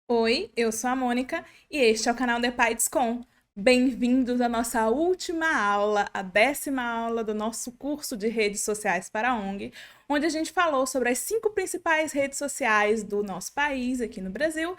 Oi, eu sou a Mônica e este é o canal The Pites Com. Bem-vindos à nossa última aula, a 10ª aula do nosso curso de redes sociais para a ONG, onde a gente falou sobre as 5 principais redes sociais do nosso país, aqui no Brasil,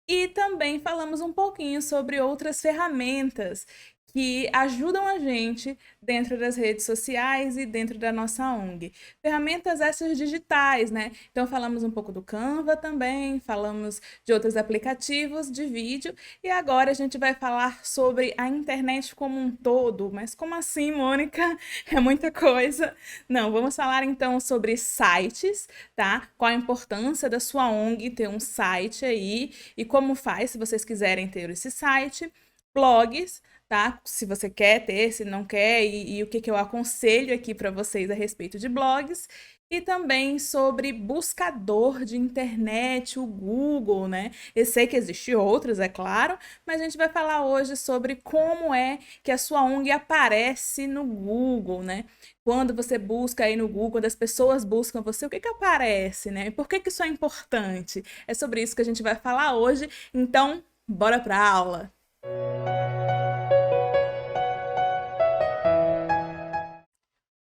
e também falamos um pouquinho sobre outras ferramentas que ajudam a gente dentro das redes sociais e dentro da nossa ONG. Ferramentas essas digitais, né? Então falamos um pouco do Canva também, falamos de outros aplicativos de vídeo e agora a gente vai falar sobre a internet como um todo. Mas como assim, Mônica? É muita coisa. Não, vamos falar então sobre sites, tá? Qual a importância da sua ONG ter um site aí e como faz se vocês quiserem ter esse site, blogs, tá? Se você quer ter, se não quer, e o que eu aconselho aqui para vocês a respeito de blogs, e também sobre buscador de internet, o Google, né? Eu sei que existem outros, é claro, mas a gente vai falar hoje sobre como é que a sua ONG aparece no Google, né? Quando você busca aí no Google, quando as pessoas buscam você, o que que aparece, né? E por que que isso é importante? É sobre isso que a gente vai falar hoje, então bora para a aula.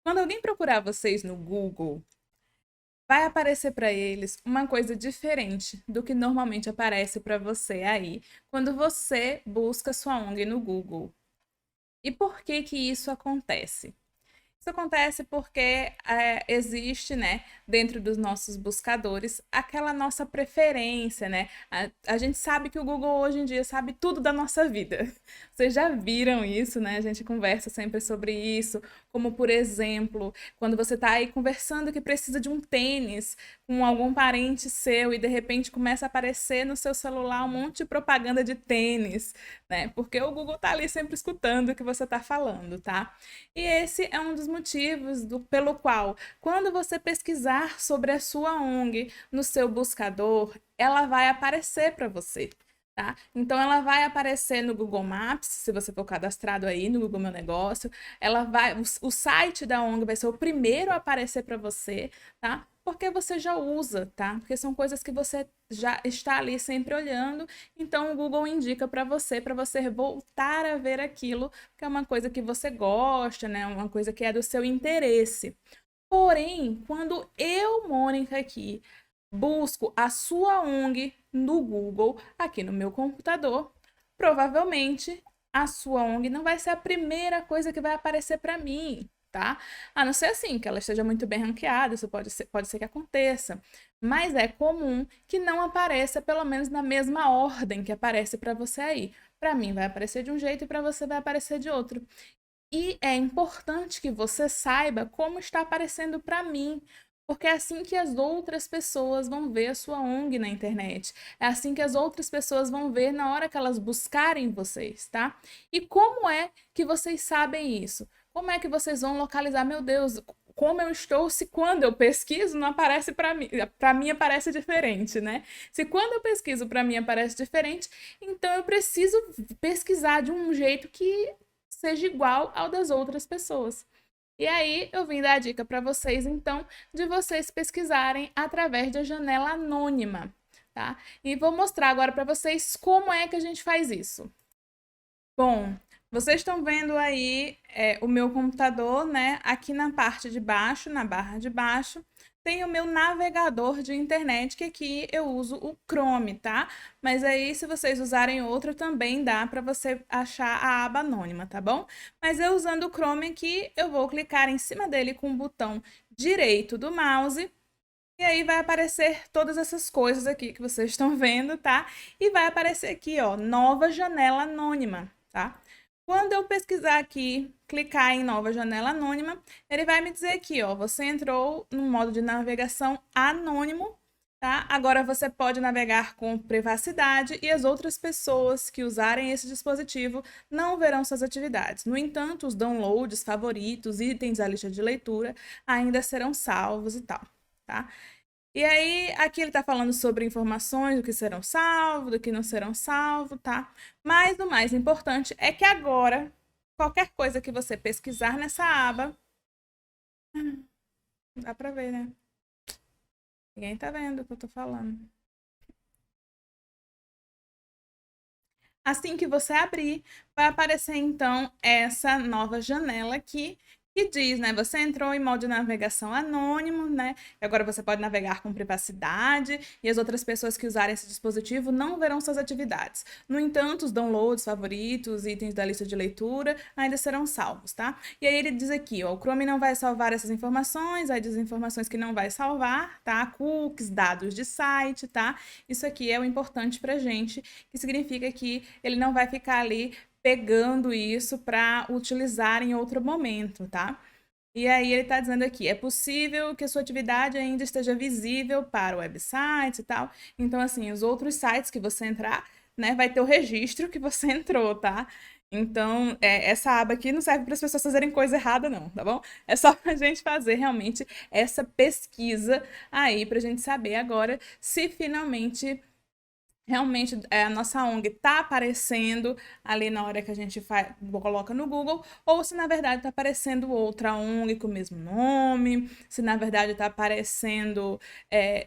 Quando alguém procurar vocês no Google, vai aparecer para eles uma coisa diferente do que normalmente aparece para você aí quando você busca sua ONG no Google. E por que que isso acontece? Isso acontece porque existe, né, dentro dos nossos buscadores, aquela nossa preferência, né? A gente sabe que o Google hoje em dia sabe tudo da nossa vida. Vocês já viram isso, né? A gente conversa sempre sobre isso, como por exemplo, quando você está aí conversando que precisa de um tênis com algum parente seu e de repente começa a aparecer no seu celular um monte de propaganda de tênis, né? Porque o Google tá ali sempre escutando o que você está falando, tá? E esse é um dos motivos pelo qual, quando você pesquisar sobre a sua ONG no seu buscador, ela vai aparecer para você. Tá? Então ela vai aparecer no Google Maps, se você for cadastrado aí no Google Meu Negócio, ela vai, o site da ONG vai ser o primeiro a aparecer para você, tá? Porque você já usa, tá? Porque são coisas que você já está ali sempre olhando, então o Google indica para você voltar a ver aquilo, que é uma coisa que você gosta, né? Uma coisa que é do seu interesse. Porém, quando eu, Mônica, aqui, busco a sua ONG no Google, aqui no meu computador, provavelmente a sua ONG não vai ser a primeira coisa que vai aparecer para mim, tá? A não ser assim, que ela esteja muito bem ranqueada, isso pode ser que aconteça. Mas é comum que não apareça, pelo menos na mesma ordem que aparece para você aí. Para mim vai aparecer de um jeito e para você vai aparecer de outro. E é importante que você saiba como está aparecendo para mim, porque é assim que as outras pessoas vão ver a sua ONG na internet. É assim que as outras pessoas vão ver na hora que elas buscarem vocês, tá? E como é que vocês sabem isso? Como é que vocês vão localizar? Meu Deus, como eu estou se quando eu pesquiso não aparece para mim aparece diferente, né? Se quando eu pesquiso para mim aparece diferente, então eu preciso pesquisar de um jeito que seja igual ao das outras pessoas. E aí eu vim dar a dica para vocês, então, de vocês pesquisarem através da janela anônima, tá? E vou mostrar agora para vocês como é que a gente faz isso. Bom, vocês estão vendo aí o meu computador, né? Aqui na parte de baixo, na barra de baixo, tem o meu navegador de internet, que aqui eu uso o Chrome, tá? Mas aí, se vocês usarem outro, também dá para você achar a aba anônima, tá bom? Mas eu usando o Chrome aqui, eu vou clicar em cima dele com o botão direito do mouse. E aí vai aparecer todas essas coisas aqui que vocês estão vendo, tá? E vai aparecer aqui, ó, nova janela anônima, tá? Quando eu pesquisar aqui, clicar em nova janela anônima, ele vai me dizer aqui, ó, você entrou no modo de navegação anônimo, tá? Agora você pode navegar com privacidade e as outras pessoas que usarem esse dispositivo não verão suas atividades. No entanto, os downloads, favoritos, itens da lista de leitura ainda serão salvos e tal, tá? E aí, aqui ele está falando sobre informações do que serão salvos, do que não serão salvos, tá? Mas o mais importante é que agora, qualquer coisa que você pesquisar nessa aba, dá para ver, né? Ninguém tá vendo o que eu tô falando. Assim que você abrir, vai aparecer então essa nova janela aqui que diz, né? Você entrou em modo de navegação anônimo, né? E agora você pode navegar com privacidade e as outras pessoas que usarem esse dispositivo não verão suas atividades. No entanto, os downloads, favoritos, itens da lista de leitura ainda serão salvos, tá? E aí ele diz aqui, ó, o Chrome não vai salvar essas informações, aí diz informações que não vai salvar, tá? Cookies, dados de site, tá? Isso aqui é o importante pra gente, que significa que ele não vai ficar ali pegando isso para utilizar em outro momento, tá? E aí ele está dizendo aqui, é possível que a sua atividade ainda esteja visível para websites e tal. Então, assim, os outros sites que você entrar, né, vai ter o registro que você entrou, tá? Então, essa aba aqui não serve para as pessoas fazerem coisa errada, não, tá bom? É só para a gente fazer realmente essa pesquisa aí, para a gente saber agora se finalmente realmente a nossa ONG está aparecendo ali na hora que a gente coloca no Google, ou se na verdade está aparecendo outra ONG com o mesmo nome, se na verdade está aparecendo,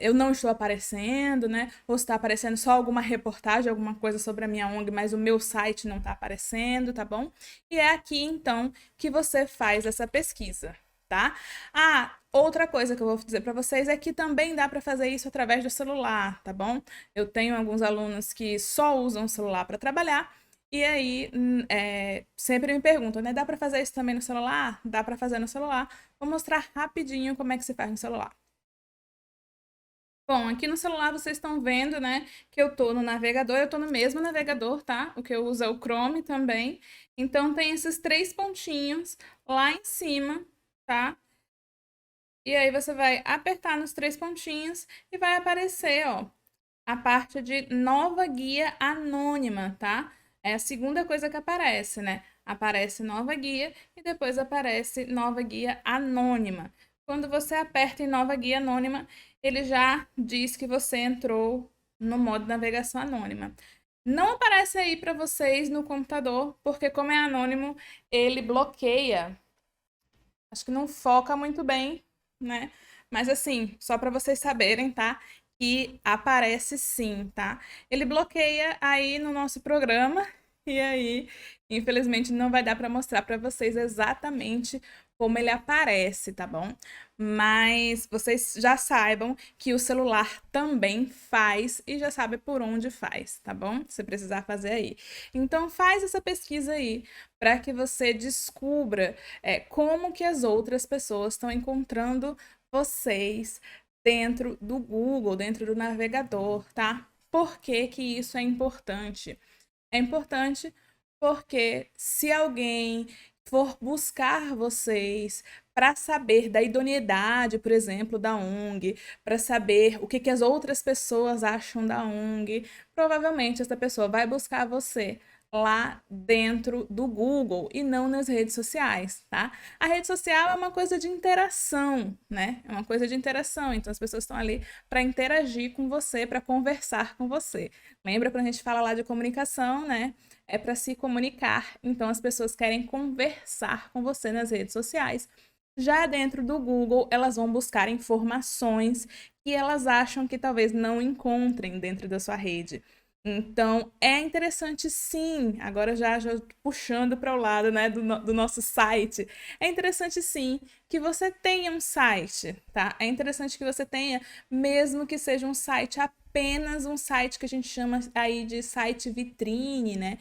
eu não estou aparecendo, né? Ou se está aparecendo só alguma reportagem, alguma coisa sobre a minha ONG, mas o meu site não está aparecendo, tá bom? E é aqui então que você faz essa pesquisa. Tá? Ah, outra coisa que eu vou dizer para vocês é que também dá para fazer isso através do celular, tá bom? Eu tenho alguns alunos que só usam o celular para trabalhar, e aí sempre me perguntam, né? Dá para fazer isso também no celular? Dá para fazer no celular. Vou mostrar rapidinho como é que se faz no celular. Bom, aqui no celular vocês estão vendo, né, que eu tô no navegador, eu tô no mesmo navegador, tá? O que eu uso é o Chrome também. Então tem esses três pontinhos lá em cima, tá? E aí você vai apertar nos três pontinhos e vai aparecer, ó, a parte de nova guia anônima, tá? É a segunda coisa que aparece, né? Aparece nova guia e depois aparece nova guia anônima. Quando você aperta em nova guia anônima, ele já diz que você entrou no modo navegação anônima. Não aparece aí para vocês no computador, porque como é anônimo, ele bloqueia. Acho que não foca muito bem, né? Mas assim, só para vocês saberem, tá? Que aparece sim, tá? Ele bloqueia aí no nosso programa e aí, infelizmente, não vai dar para mostrar para vocês exatamente como ele aparece, tá bom? Mas vocês já saibam que o celular também faz e já sabe por onde faz, tá bom? Se precisar fazer aí. Então faz essa pesquisa aí para que você descubra como que as outras pessoas estão encontrando vocês dentro do Google, dentro do navegador, tá? Por que que isso é importante? É importante porque se alguém for buscar vocês para saber da idoneidade, por exemplo, da ONG, para saber o que que as outras pessoas acham da ONG, provavelmente essa pessoa vai buscar você lá dentro do Google e não nas redes sociais, tá? A rede social é uma coisa de interação, né? É uma coisa de interação, então as pessoas estão ali para interagir com você, para conversar com você. Lembra quando a gente fala lá de comunicação, né? É para se comunicar, então as pessoas querem conversar com você nas redes sociais. Já dentro do Google, elas vão buscar informações que elas acham que talvez não encontrem dentro da sua rede. Então, é interessante sim, agora já puxando para o lado, né, do nosso site, é interessante sim que você tenha um site, tá? É interessante que você tenha, mesmo que seja um site, apenas um site que a gente chama aí de site vitrine, né?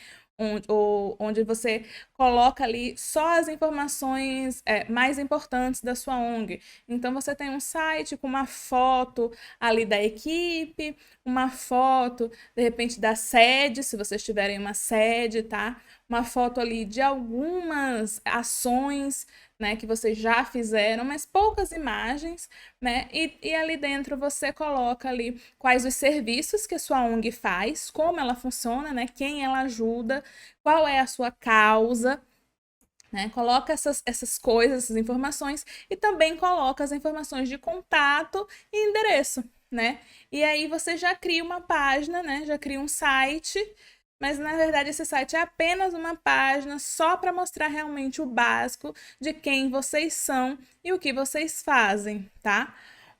Onde você coloca ali só as informações mais importantes da sua ONG. Então, você tem um site com uma foto ali da equipe, uma foto, de repente, da sede, se vocês tiverem uma sede, tá? Uma foto ali de algumas ações, né, que vocês já fizeram, mas poucas imagens, né? E ali dentro você coloca ali quais os serviços que a sua ONG faz, como ela funciona, né? Quem ela ajuda, qual é a sua causa, né? Coloca essas coisas, essas informações e também coloca as informações de contato e endereço, né? E aí você já cria uma página, né? Já cria um site, mas na verdade esse site é apenas uma página só para mostrar realmente o básico de quem vocês são e o que vocês fazem, tá?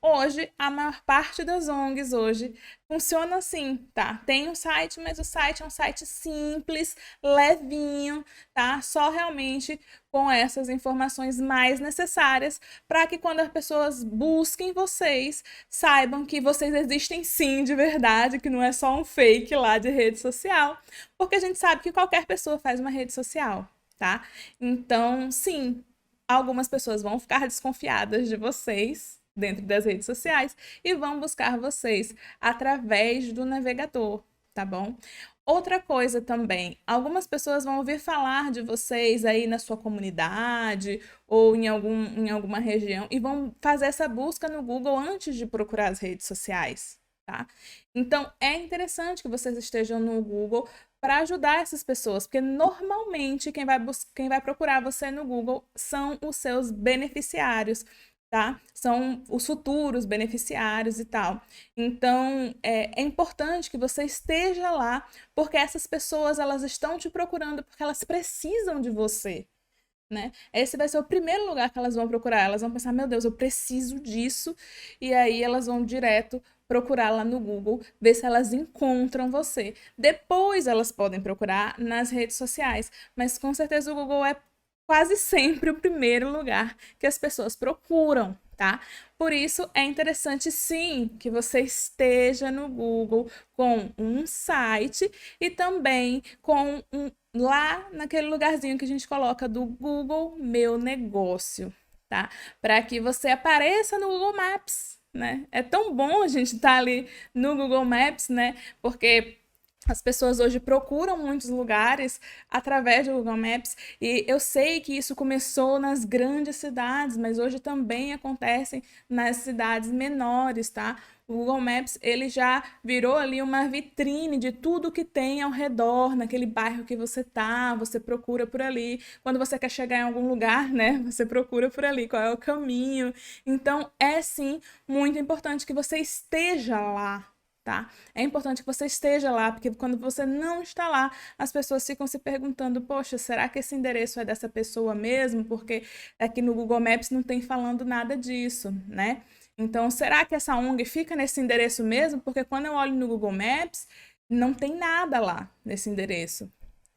Hoje, a maior parte das ONGs hoje funciona assim, tá? Tem um site, mas o site é um site simples, levinho, tá? Só realmente com essas informações mais necessárias para que quando as pessoas busquem vocês, saibam que vocês existem sim de verdade, que não é só um fake lá de rede social, porque a gente sabe que qualquer pessoa faz uma rede social, tá? Então, sim, algumas pessoas vão ficar desconfiadas de vocês dentro das redes sociais e vão buscar vocês através do navegador, tá bom? Outra coisa também, algumas pessoas vão ouvir falar de vocês aí na sua comunidade ou em alguma região e vão fazer essa busca no Google antes de procurar as redes sociais, tá? Então, é interessante que vocês estejam no Google para ajudar essas pessoas, porque normalmente quem vai procurar você no Google são os seus beneficiários, tá? São os futuros beneficiários e tal. Então, é importante que você esteja lá, porque essas pessoas, elas estão te procurando porque elas precisam de você, né? Esse vai ser o primeiro lugar que elas vão procurar. Elas vão pensar, meu Deus, eu preciso disso. E aí elas vão direto procurar lá no Google, ver se elas encontram você. Depois elas podem procurar nas redes sociais, mas com certeza o Google é quase sempre o primeiro lugar que as pessoas procuram, tá? Por isso é interessante sim que você esteja no Google com um site e também com lá naquele lugarzinho que a gente coloca do Google Meu Negócio, tá? Para que você apareça no Google Maps, né? É tão bom a gente estar ali no Google Maps, né? Porque as pessoas hoje procuram muitos lugares através do Google Maps e eu sei que isso começou nas grandes cidades, mas hoje também acontecem nas cidades menores, tá? O Google Maps, ele já virou ali uma vitrine de tudo que tem ao redor, naquele bairro que você tá, você procura por ali. Quando você quer chegar em algum lugar, né, você procura por ali, qual é o caminho. Então, é sim muito importante que você esteja lá, tá? É importante que você esteja lá, porque quando você não está lá, as pessoas ficam se perguntando, poxa, será que esse endereço é dessa pessoa mesmo? Porque aqui no Google Maps não tem falando nada disso, né? Então, será que essa ONG fica nesse endereço mesmo? Porque quando eu olho no Google Maps, não tem nada lá nesse endereço.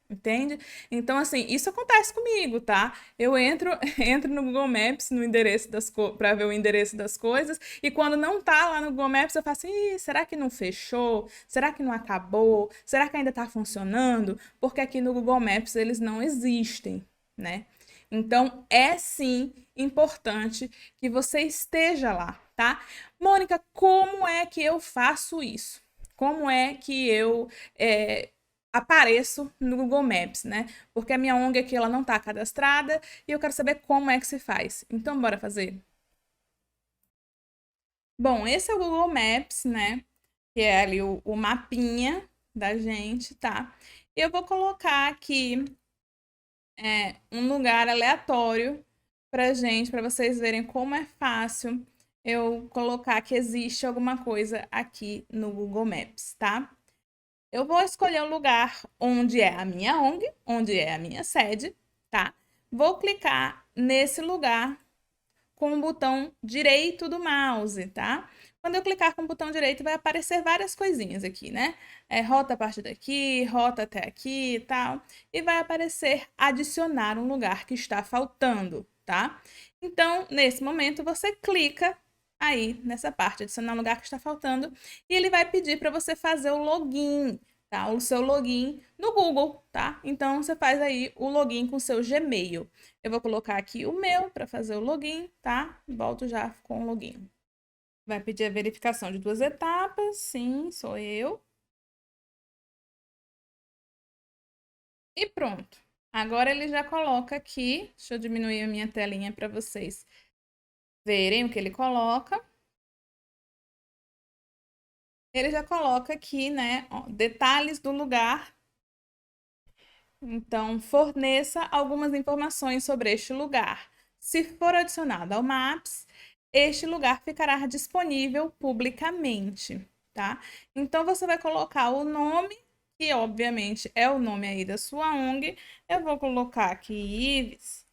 Entende? Então, assim, isso acontece comigo, tá? Eu entro, entro no Google Maps no endereço para ver o endereço das coisas, e quando não tá lá no Google Maps, eu faço assim, será que não fechou? Será que não acabou? Será que ainda tá funcionando? Porque aqui no Google Maps eles não existem, né? Então, é sim importante que você esteja lá, tá? Mônica, como é que eu faço isso? Como é que eu apareço no Google Maps, né? Porque a minha ONG aqui ela não está cadastrada e eu quero saber como é que se faz. Então, bora fazer? Bom, esse é o Google Maps, né? Que é ali o mapinha da gente, tá? Eu vou colocar aqui um lugar aleatório pra gente, para vocês verem como é fácil eu colocar que existe alguma coisa aqui no Google Maps, tá? Eu vou escolher o lugar onde é a minha ONG, onde é a minha sede, tá? Vou clicar nesse lugar com o botão direito do mouse, tá? Quando eu clicar com o botão direito, vai aparecer várias coisinhas aqui, né? Rota a partir daqui, rota até aqui e tal. E vai aparecer adicionar um lugar que está faltando, tá? Então, nesse momento, você clica aí nessa parte, adicionar um lugar que está faltando, e ele vai pedir para você fazer o login, tá? O seu login no Google, tá? Então, você faz aí o login com o seu Gmail. Eu vou colocar aqui o meu para fazer o login, tá? Volto já com o login. Vai pedir a verificação de 2 etapas. Sim, sou eu. E pronto. Agora ele já coloca aqui. Deixa eu diminuir a minha telinha para vocês verem o que ele coloca. Ele já coloca aqui, né, ó, detalhes do lugar. Então, forneça algumas informações sobre este lugar. Se for adicionado ao Maps, este lugar ficará disponível publicamente, tá? Então, você vai colocar o nome, que obviamente é o nome aí da sua ONG. Eu vou colocar aqui Ives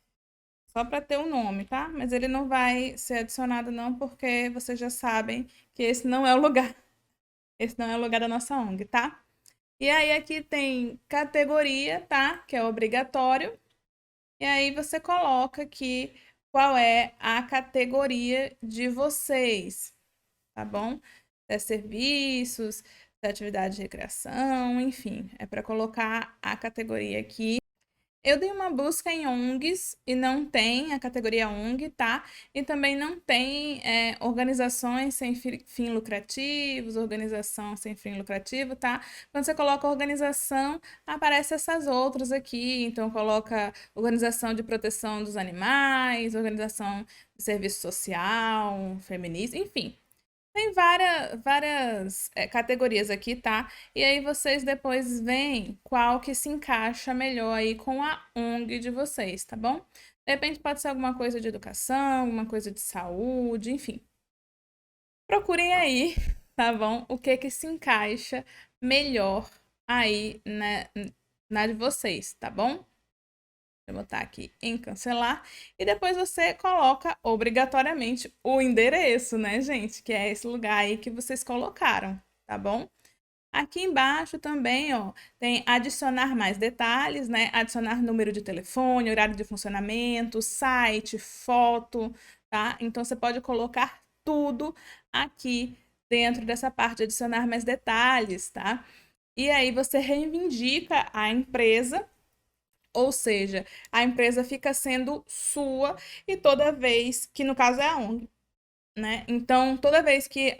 Só para ter o nome, tá? Mas ele não vai ser adicionado não, porque vocês já sabem que esse não é o lugar. Esse não é o lugar da nossa ONG, tá? E aí aqui tem categoria, tá? Que é obrigatório. E aí você coloca aqui qual é a categoria de vocês, tá bom? Se é serviços, se é atividade de recreação, enfim, é para colocar a categoria aqui. Eu dei uma busca em ONGs e não tem a categoria ONG, tá? E também não tem organizações sem fim lucrativos, organização sem fim lucrativo, tá? Quando você coloca organização, aparece essas outras aqui. Então, coloca organização de proteção dos animais, organização de serviço social, feminista, enfim. Tem várias categorias aqui, tá? E aí vocês depois veem qual que se encaixa melhor aí com a ONG de vocês, tá bom? De repente pode ser alguma coisa de educação, alguma coisa de saúde, enfim. Procurem aí, tá bom? O que que se encaixa melhor aí na de vocês, tá bom? Vou botar aqui em cancelar. E depois você coloca obrigatoriamente o endereço, né, gente? Que é esse lugar aí que vocês colocaram, tá bom? Aqui embaixo também, ó, tem adicionar mais detalhes, né? Adicionar número de telefone, horário de funcionamento, site, foto, tá? Então você pode colocar tudo aqui dentro dessa parte de adicionar mais detalhes, tá? E aí você reivindica a empresa, ou seja, a empresa fica sendo sua e toda vez que, no caso, é a ONG, né? Então, toda vez que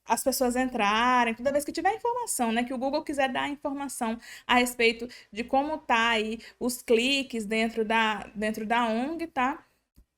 as pessoas entrarem, toda vez que tiver informação, né? Que o Google quiser dar informação a respeito de como tá aí os cliques dentro da ONG, tá?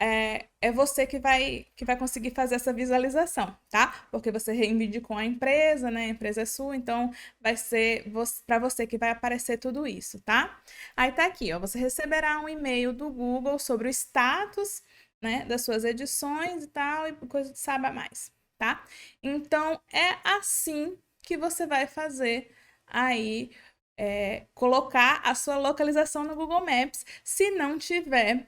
É você que vai conseguir fazer essa visualização, tá? Porque você reivindicou a empresa, né? A empresa é sua, então vai ser para você que vai aparecer tudo isso, tá? Aí tá aqui, ó, você receberá um e-mail do Google sobre o status, né, das suas edições e tal, e coisa de saiba mais, tá? Então é assim que você vai fazer aí, colocar a sua localização no Google Maps, se não tiver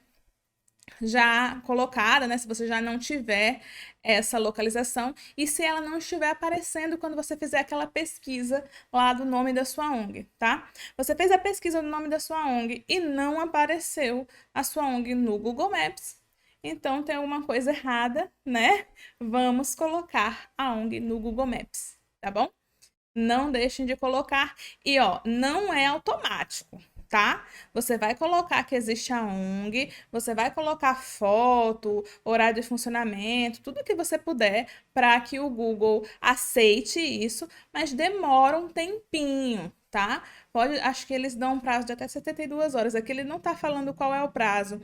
já colocada, né? Se você já não tiver essa localização e se ela não estiver aparecendo quando você fizer aquela pesquisa lá do nome da sua ONG, tá? Você fez a pesquisa do nome da sua ONG e não apareceu a sua ONG no Google Maps, então tem alguma coisa errada, né? Vamos colocar a ONG no Google Maps, tá bom? Não deixem de colocar. E, ó, não é automático, tá? Você vai colocar que existe a ONG, você vai colocar foto, horário de funcionamento, tudo que você puder para que o Google aceite isso, mas demora um tempinho, tá? Acho que eles dão um prazo de até 72 horas. Aqui ele não tá falando qual é o prazo,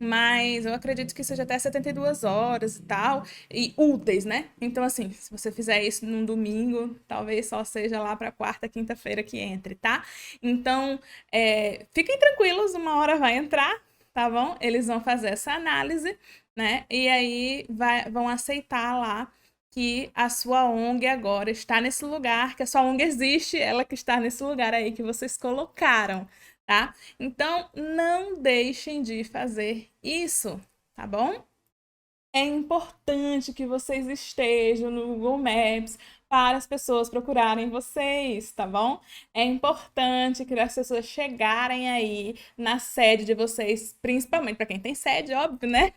mas eu acredito que seja até 72 horas e tal, e úteis, né? Então, assim, se você fizer isso num domingo, talvez só seja lá para quarta, quinta-feira que entre, tá? Então, fiquem tranquilos, uma hora vai entrar, tá bom? Eles vão fazer essa análise, né? E aí vão aceitar lá que a sua ONG agora está nesse lugar, que a sua ONG existe, ela que está nesse lugar aí que vocês colocaram, tá? Então, não deixem de fazer isso, tá bom? É importante que vocês estejam no Google Maps para as pessoas procurarem vocês, tá bom? É importante que as pessoas chegarem aí na sede de vocês, principalmente para quem tem sede, óbvio, né?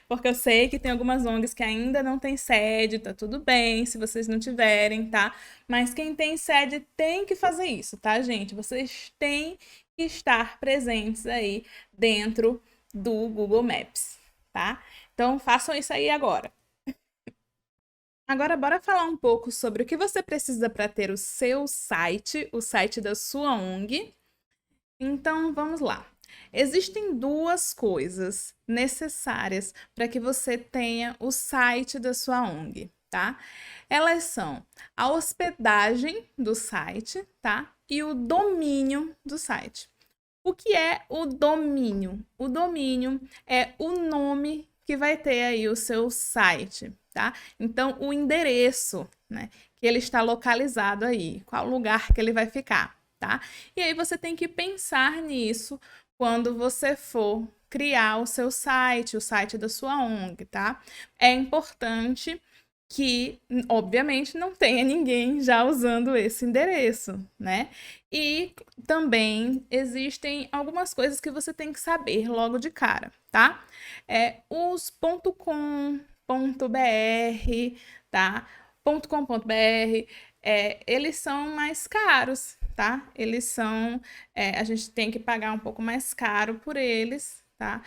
Porque eu sei que tem algumas ONGs que ainda não tem sede, tá tudo bem se vocês não tiverem, tá? Mas quem tem sede tem que fazer isso, tá, gente? Vocês têm que estar presentes aí dentro do Google Maps, tá? Então, façam isso aí agora. Agora, bora falar um pouco sobre o que você precisa para ter o seu site, o site da sua ONG. Então, vamos lá. Existem duas coisas necessárias para que você tenha o site da sua ONG, tá? Elas são a hospedagem do site, tá? E o domínio do site. O que é o domínio? O domínio é o nome que vai ter aí o seu site, tá? Então, o endereço, né, que ele está localizado aí, qual lugar que ele vai ficar, tá? E aí você tem que pensar nisso quando você for criar o seu site, o site da sua ONG, tá? É importante que, obviamente, não tenha ninguém já usando esse endereço, né? E também existem algumas coisas que você tem que saber logo de cara, tá? Os .com.br, tá? .com.br, eles são mais caros, tá? Eles são, a gente tem que pagar um pouco mais caro por eles, tá?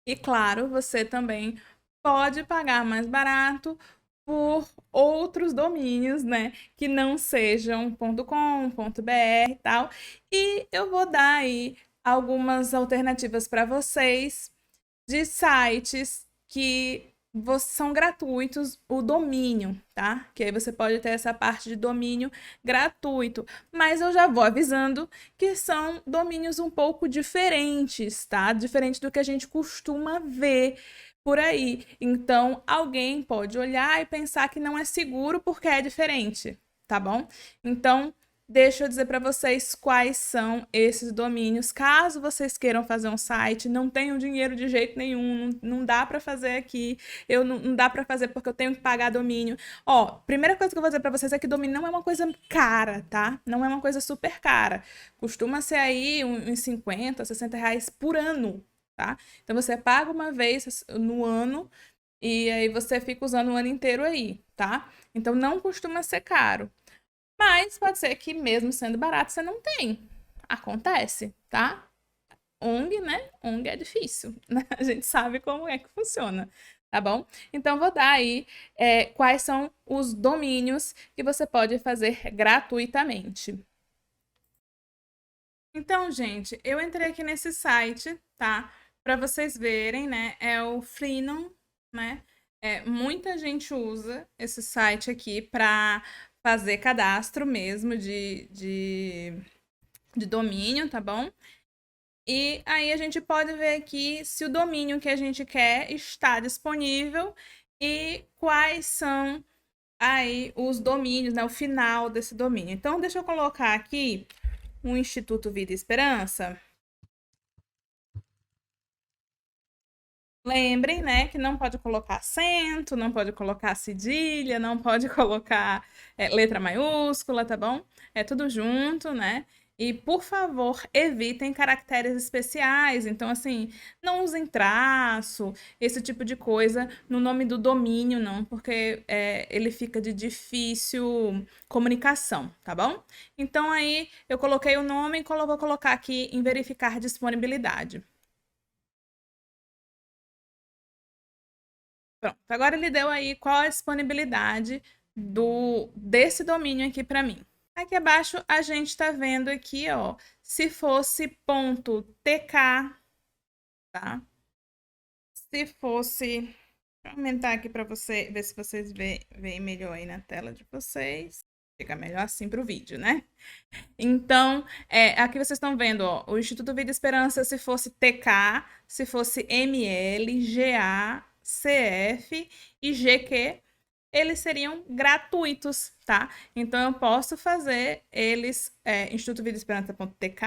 E claro, você também pode pagar mais barato por outros domínios, né, que não sejam .com, .br e tal. E eu vou dar aí algumas alternativas para vocês de sites que são gratuitos, o domínio, tá? Que aí você pode ter essa parte de domínio gratuito, mas eu já vou avisando que são domínios um pouco diferentes, tá? Diferente do que a gente costuma ver por aí. Então, alguém pode olhar e pensar que não é seguro porque é diferente, tá bom? Então, deixa eu dizer para vocês quais são esses domínios. Caso vocês queiram fazer um site, não tenham dinheiro de jeito nenhum, não dá para fazer aqui, não dá para fazer porque eu tenho que pagar domínio. Ó, primeira coisa que eu vou dizer para vocês é que domínio não é uma coisa cara, tá? Não é uma coisa super cara. Costuma ser aí uns 50, 60 reais por ano, tá? Então você paga uma vez no ano e aí você fica usando o ano inteiro aí, tá? Então não costuma ser caro. Mas pode ser que mesmo sendo barato, você não tem. Acontece, tá? ONG, né? ONG é difícil, né? A gente sabe como é que funciona, tá bom? Então, vou dar aí quais são os domínios que você pode fazer gratuitamente. Então, gente, eu entrei aqui nesse site, tá? Para vocês verem, né? É o Freenom, né? Muita gente usa esse site aqui para fazer cadastro mesmo de domínio, tá bom? E aí a gente pode ver aqui se o domínio que a gente quer está disponível e quais são aí os domínios, né? O final desse domínio. Então, deixa eu colocar aqui o Instituto Vida e Esperança. Lembrem, né, que não pode colocar acento, não pode colocar cedilha, não pode colocar letra maiúscula, tá bom? É tudo junto, né? E, por favor, evitem caracteres especiais. Então, assim, não usem traço, esse tipo de coisa no nome do domínio, não, porque ele fica de difícil comunicação, tá bom? Então, aí, eu coloquei o nome e vou colocar aqui em verificar disponibilidade. Pronto, agora ele deu aí qual a disponibilidade desse domínio aqui para mim. Aqui abaixo a gente está vendo aqui, ó, se fosse .tk, tá? Se fosse, deixa eu aumentar aqui para você ver se vocês veem melhor aí na tela de vocês. Fica melhor assim para o vídeo, né? Então, aqui vocês estão vendo, ó, o Instituto Vida e Esperança, se fosse TK, se fosse ML, GA, CF e GQ, eles seriam gratuitos, tá? Então, eu posso fazer eles, Instituto Vida e Esperança.tk,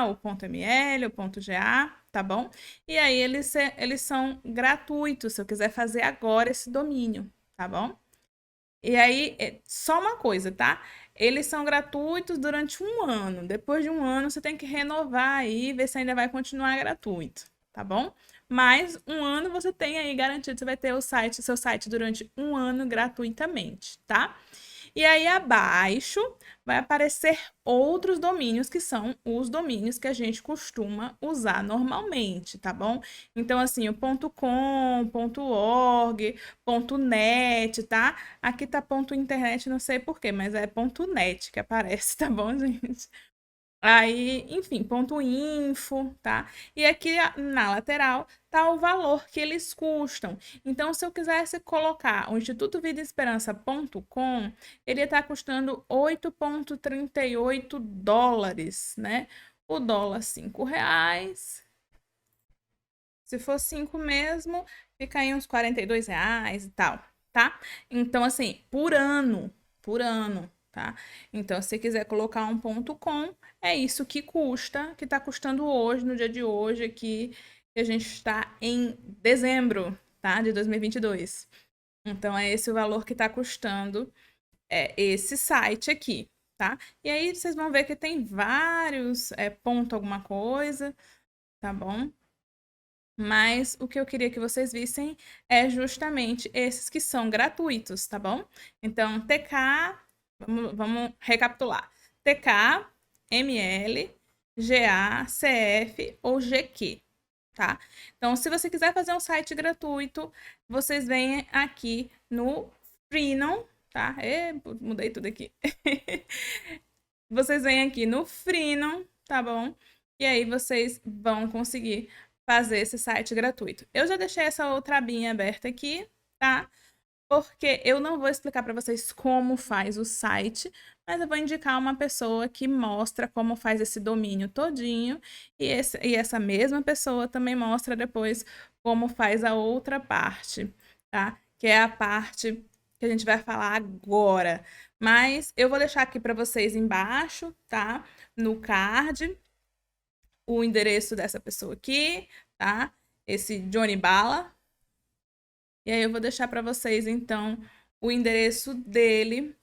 o .ml, o .ga, tá bom? E aí, eles são gratuitos, se eu quiser fazer agora esse domínio, tá bom? E aí, só uma coisa, tá? Eles são gratuitos durante um ano. Depois de um ano, você tem que renovar aí, ver se ainda vai continuar gratuito, tá bom? Mas um ano você tem aí garantido, você vai ter seu site durante um ano gratuitamente, tá? E aí abaixo vai aparecer outros domínios que são os domínios que a gente costuma usar normalmente, tá bom? Então, assim, o .com, .org, .net, tá? Aqui tá .internet, não sei por quê, mas é .net que aparece, tá bom, gente? Aí, enfim, .info, tá? E aqui na lateral tá o valor que eles custam. Então, se eu quisesse colocar o Instituto Vida e Esperança.com, ele ia estar custando 8,38 dólares, né? O dólar, R$ 5. Se for 5 mesmo, fica aí uns R$ 42 e tal, tá? Então, assim, por ano, tá? Então, se quiser colocar um .com, é isso que custa, que tá custando hoje, no dia de hoje aqui, que a gente está em dezembro, tá? De 2022. Então, é esse o valor que está custando esse site aqui, tá? E aí, vocês vão ver que tem vários ponto alguma coisa, tá bom? Mas o que eu queria que vocês vissem é justamente esses que são gratuitos, tá bom? Então, TK, vamos recapitular. TK, ML, GA, CF ou GQ, tá? Então, se você quiser fazer um site gratuito, vocês vêm aqui no Freenom, tá? Mudei tudo aqui. Vocês vêm aqui no Freenom, tá bom? E aí vocês vão conseguir fazer esse site gratuito. Eu já deixei essa outra abinha aberta aqui, tá? Porque eu não vou explicar para vocês como faz o site, mas eu vou indicar uma pessoa que mostra como faz esse domínio todinho, e essa mesma pessoa também mostra depois como faz a outra parte, tá? Que é a parte que a gente vai falar agora. Mas eu vou deixar aqui para vocês embaixo, tá? No card, o endereço dessa pessoa aqui, tá? Esse Johnny Bala. E aí eu vou deixar para vocês, então, o endereço dele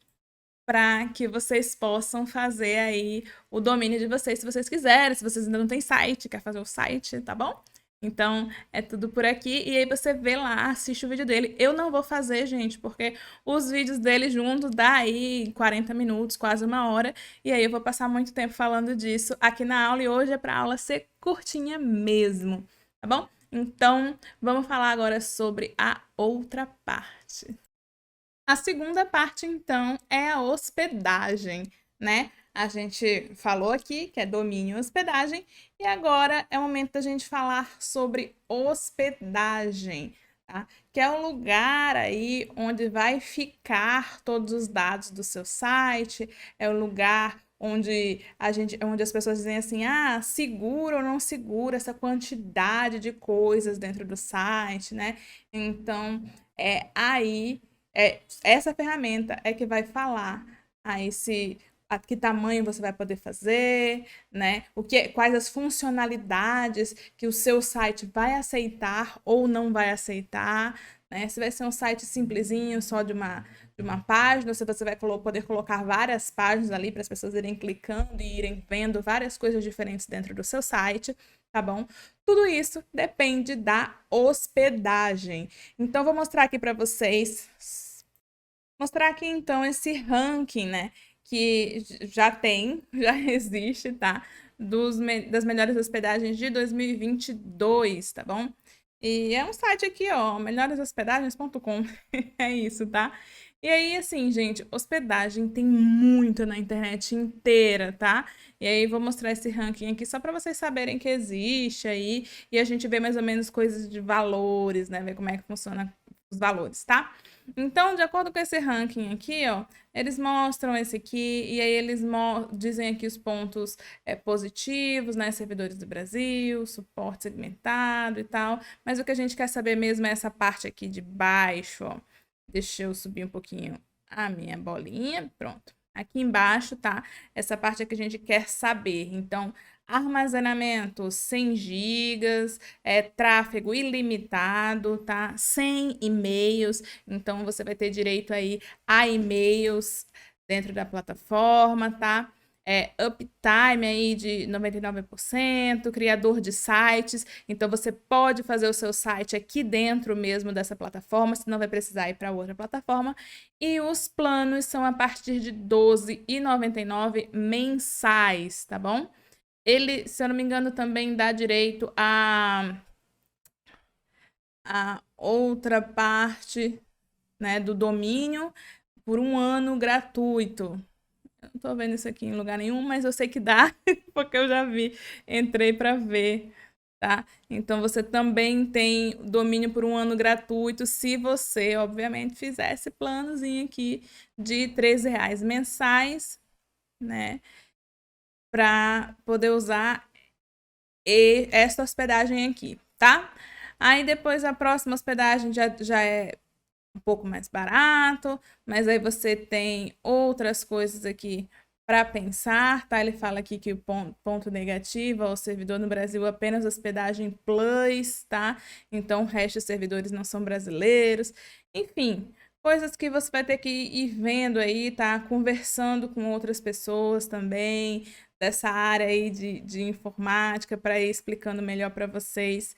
para que vocês possam fazer aí o domínio de vocês, se vocês quiserem, se vocês ainda não têm site, quer fazer o site, tá bom? Então, é tudo por aqui. E aí você vê lá, assiste o vídeo dele. Eu não vou fazer, gente, porque os vídeos dele juntos dá aí 40 minutos, quase uma hora. E aí eu vou passar muito tempo falando disso aqui na aula. E hoje é para a aula ser curtinha mesmo, tá bom? Então, vamos falar agora sobre a outra parte. A segunda parte, então, é a hospedagem, né? A gente falou aqui que é domínio e hospedagem, e agora é o momento da gente falar sobre hospedagem, tá? Que é o lugar aí onde vai ficar todos os dados do seu site, é o lugar onde as pessoas dizem assim, segura ou não segura essa quantidade de coisas dentro do site, né? Então, essa ferramenta é que vai falar a que tamanho você vai poder fazer, né? Quais as funcionalidades que o seu site vai aceitar ou não vai aceitar, né? Se vai ser um site simplesinho, só de uma página, se você vai poder colocar várias páginas ali para as pessoas irem clicando e irem vendo várias coisas diferentes dentro do seu site, tá bom? Tudo isso depende da hospedagem. Então, vou mostrar aqui para vocês, mostrar aqui então esse ranking, né? Que já existe, tá? Das melhores hospedagens de 2022, tá bom? E é um site aqui, ó, melhoreshospedagens.com. É isso, tá? E aí, assim, gente, hospedagem tem muito na internet inteira, tá? E aí, vou mostrar esse ranking aqui só para vocês saberem que existe aí e a gente vê mais ou menos coisas de valores, né? Ver como é que funciona os valores, tá? Então, de acordo com esse ranking aqui, ó, eles mostram esse aqui e aí eles dizem aqui os pontos positivos, né? Servidores do Brasil, suporte segmentado e tal. Mas o que a gente quer saber mesmo é essa parte aqui de baixo, ó. Deixa eu subir um pouquinho a minha bolinha. Pronto. Aqui embaixo, tá? Essa parte é que a gente quer saber. Então, armazenamento 100 gigas, tráfego ilimitado, tá? 100 e-mails. Então, você vai ter direito aí a e-mails dentro da plataforma, tá? Uptime aí de 99%, criador de sites, então você pode fazer o seu site aqui dentro mesmo dessa plataforma, senão vai precisar ir para outra plataforma, e os planos são a partir de R$ 12,99 mensais, tá bom? Ele, se eu não me engano, também dá direito a outra parte, né, do domínio por um ano gratuito. Eu não tô vendo isso aqui em lugar nenhum, mas eu sei que dá, porque eu já vi, entrei para ver, tá? Então, você também tem domínio por um ano gratuito, se você, obviamente, fizer esse planozinho aqui de R$ 13 mensais, né? Para poder usar essa hospedagem aqui, tá? Aí, depois, a próxima hospedagem já é um pouco mais barato, mas aí você tem outras coisas aqui para pensar, tá? Ele fala aqui que o ponto negativo ao servidor no Brasil apenas hospedagem plus, tá? Então o resto dos servidores não são brasileiros. Enfim, coisas que você vai ter que ir vendo aí, tá? Conversando com outras pessoas também dessa área aí de informática para ir explicando melhor para vocês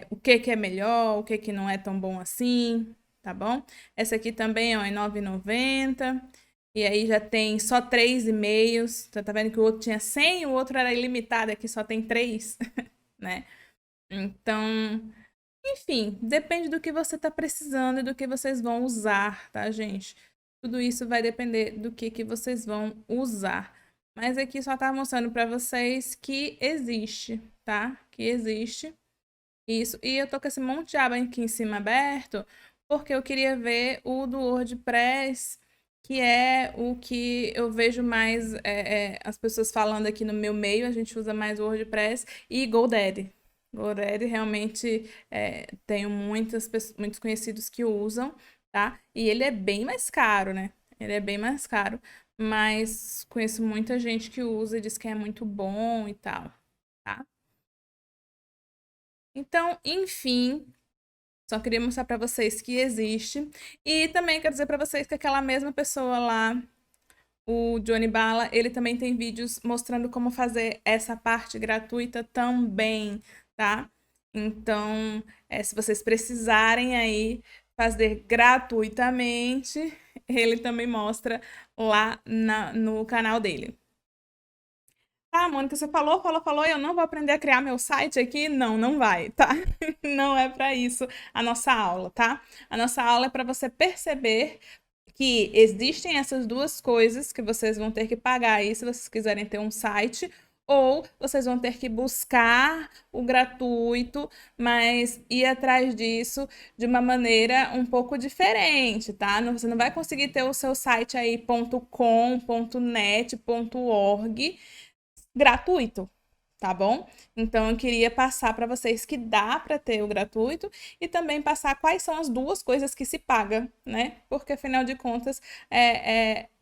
o que é melhor, o que não é tão bom assim, tá bom? Essa aqui também ó, é R$ 9,90. E aí já tem só 3 e-mails. Tá vendo que o outro tinha 100, o outro era ilimitado, aqui só tem 3, né? Então, enfim, depende do que você tá precisando e do que vocês vão usar, tá, gente? Tudo isso vai depender do que vocês vão usar. Mas aqui só tá mostrando para vocês que existe, tá? Que existe isso. E eu tô com esse monte de aba aqui em cima aberto, porque eu queria ver o do WordPress, que é o que eu vejo mais as pessoas falando aqui no meu meio. A gente usa mais o WordPress e GoDaddy. GoDaddy realmente tenho muitos conhecidos que usam, tá? E ele é bem mais caro, né? Ele é bem mais caro, mas conheço muita gente que usa e diz que é muito bom e tal, tá? Então, enfim, só queria mostrar para vocês que existe. E também quero dizer para vocês que aquela mesma pessoa lá, o Johnny Bala, ele também tem vídeos mostrando como fazer essa parte gratuita também, tá? Então, se vocês precisarem aí fazer gratuitamente, ele também mostra lá no canal dele. Tá, Mônica, você falou, eu não vou aprender a criar meu site aqui? Não, não vai, tá? Não é para isso a nossa aula, tá? A nossa aula é para você perceber que existem essas duas coisas que vocês vão ter que pagar aí se vocês quiserem ter um site, ou vocês vão ter que buscar o gratuito, mas ir atrás disso de uma maneira um pouco diferente, tá? Você não vai conseguir ter o seu site aí .com, .net, .org gratuito, tá bom? Então eu queria passar para vocês que dá para ter o gratuito e também passar quais são as duas coisas que se paga, né? Porque afinal de contas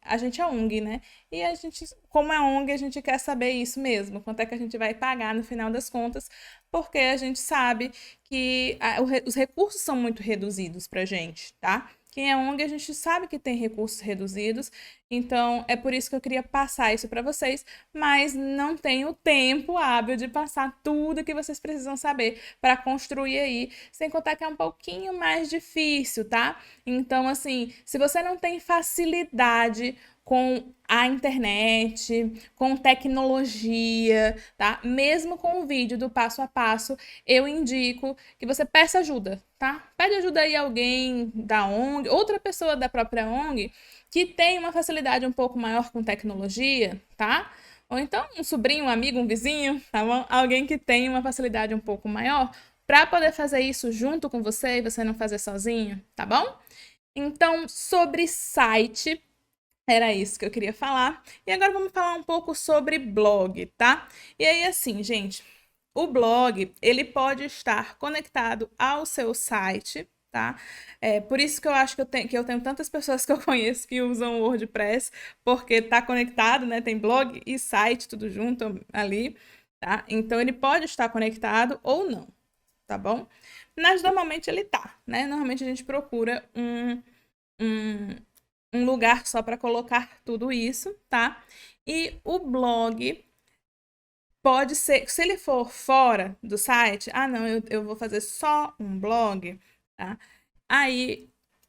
a gente é ONG, né? E a gente, como é ONG, a gente quer saber isso mesmo, quanto é que a gente vai pagar no final das contas, porque a gente sabe que os recursos são muito reduzidos pra gente, tá? Quem é ONG, a gente sabe que tem recursos reduzidos, então é por isso que eu queria passar isso para vocês, mas não tenho tempo hábil de passar tudo que vocês precisam saber para construir aí, sem contar que é um pouquinho mais difícil, tá? Então, assim, se você não tem facilidade com a internet, com tecnologia, tá? Mesmo com o vídeo do passo a passo, eu indico que você peça ajuda, tá? Pede ajuda aí a alguém da ONG, outra pessoa da própria ONG, que tem uma facilidade um pouco maior com tecnologia, tá? Ou então um sobrinho, um amigo, um vizinho, tá bom? Alguém que tem uma facilidade um pouco maior para poder fazer isso junto com você e você não fazer sozinho, tá bom? Então, sobre site, era isso que eu queria falar. E agora vamos falar um pouco sobre blog, tá? E aí, assim, gente, o blog, ele pode estar conectado ao seu site, tá? Por isso que eu acho que eu tenho tantas pessoas que eu conheço que usam o WordPress, porque tá conectado, né? Tem blog e site, tudo junto ali, tá? Então, ele pode estar conectado ou não, tá bom? Mas normalmente ele tá, né? Normalmente a gente procura um lugar só para colocar tudo isso, tá? E o blog pode ser, se ele for fora do site, não, eu vou fazer só um blog, tá? Aí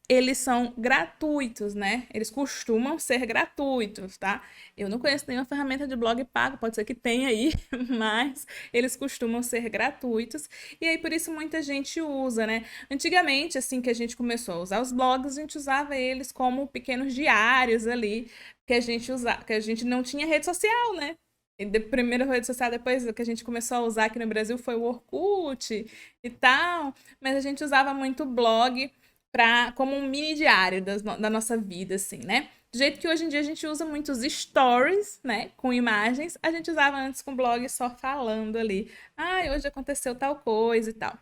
eles são gratuitos, né? Eles costumam ser gratuitos, tá? Eu não conheço nenhuma ferramenta de blog pago, pode ser que tenha aí, mas eles costumam ser gratuitos. E aí por isso muita gente usa, né? Antigamente, assim que a gente começou a usar os blogs, a gente usava eles como pequenos diários ali, que a gente usava, que a gente não tinha rede social, né? E a primeira rede social depois que a gente começou a usar aqui no Brasil foi o Orkut e tal, mas a gente usava muito blog como um mini diário da nossa vida, assim, né? Do jeito que hoje em dia a gente usa muitos stories, né? Com imagens, a gente usava antes com blog só falando ali. Hoje aconteceu tal coisa e tal.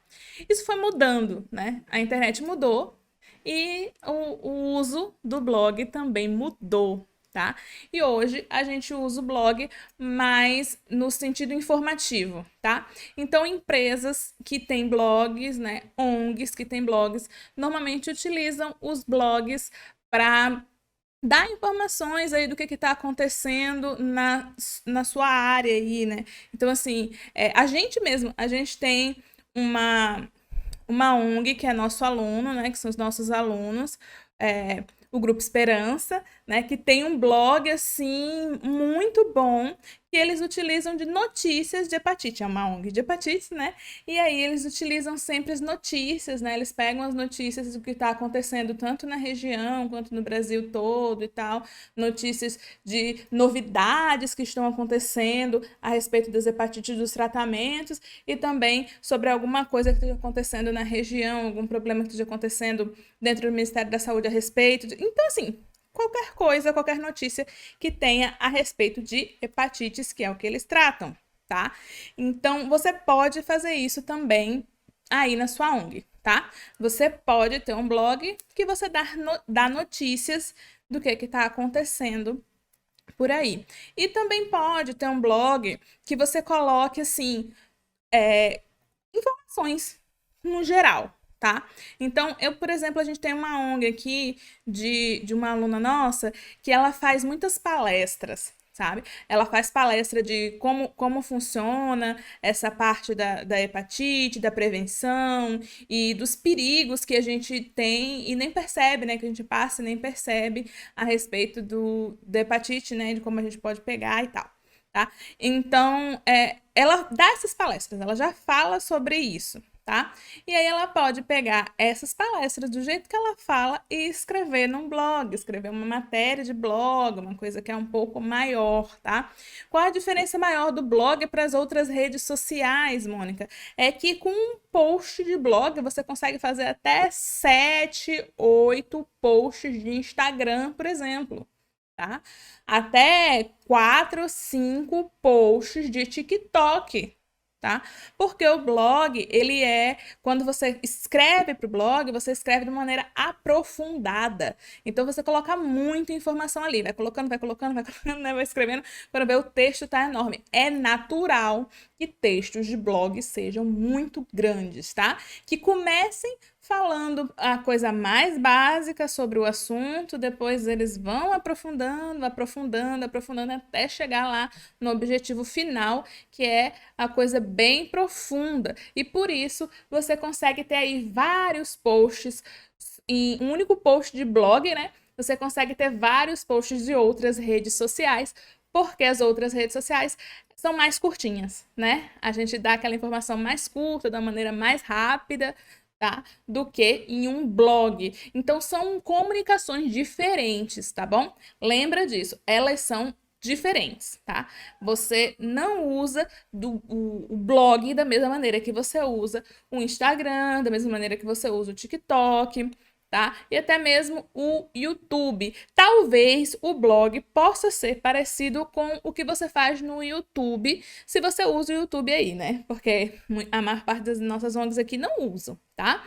Isso foi mudando, né? A internet mudou e o uso do blog também mudou, tá? E hoje a gente usa o blog mais no sentido informativo, tá? Então, empresas que têm blogs, né, ONGs que têm blogs, normalmente utilizam os blogs para dar informações aí do que está acontecendo na sua área aí, né? Então, assim, a gente mesmo, a gente tem uma ONG que é nosso aluno, né? Que são os nossos alunos, o Grupo Esperança, né? Que tem um blog, assim, muito bom, que eles utilizam de notícias de hepatite. É uma ONG de hepatite, né? E aí eles utilizam sempre as notícias, né? Eles pegam as notícias do que está acontecendo tanto na região quanto no Brasil todo e tal, notícias de novidades que estão acontecendo a respeito das hepatites, dos tratamentos e também sobre alguma coisa que esteja acontecendo na região, algum problema que esteja acontecendo dentro do Ministério da Saúde a respeito. Então, assim, qualquer coisa, qualquer notícia que tenha a respeito de hepatites, que é o que eles tratam, tá? Então, você pode fazer isso também aí na sua ONG, tá? Você pode ter um blog que você dá notícias do que está acontecendo por aí. E também pode ter um blog que você coloque, assim, informações no geral, tá? Então, por exemplo, a gente tem uma ONG aqui de uma aluna nossa que ela faz muitas palestras, sabe? Ela faz palestra de como funciona essa parte da hepatite, da prevenção e dos perigos que a gente tem e nem percebe, né? Que a gente passa e nem percebe a respeito da hepatite, né? De como a gente pode pegar e tal. Tá? Então, ela dá essas palestras, ela já fala sobre isso, tá? E aí ela pode pegar essas palestras do jeito que ela fala e escrever num blog, escrever uma matéria de blog, uma coisa que é um pouco maior, tá? Qual a diferença maior do blog para as outras redes sociais, Mônica? É que com um post de blog você consegue fazer até 7, 8 posts de Instagram, por exemplo. Tá? Até 4, 5 posts de TikTok, tá? Porque o blog, ele quando você escreve para o blog, você escreve de maneira aprofundada. Então você coloca muita informação ali, vai colocando, né? Vai escrevendo, quando vê o texto tá enorme. É natural que textos de blog sejam muito grandes, tá? Que comecem falando a coisa mais básica sobre o assunto, depois eles vão aprofundando, aprofundando, aprofundando até chegar lá no objetivo final, que é a coisa bem profunda. E por isso você consegue ter aí vários posts em um único post de blog, né? Você consegue ter vários posts de outras redes sociais, porque as outras redes sociais são mais curtinhas, né? A gente dá aquela informação mais curta, da maneira mais rápida, tá? Do que em um blog. Então, são comunicações diferentes, tá bom? Lembra disso, elas são diferentes, tá? Você não usa o blog da mesma maneira que você usa o Instagram, da mesma maneira que você usa o TikTok, tá? E até mesmo o YouTube. Talvez o blog possa ser parecido com o que você faz no YouTube, se você usa o YouTube aí, né? Porque a maior parte das nossas ONGs aqui não usam, tá?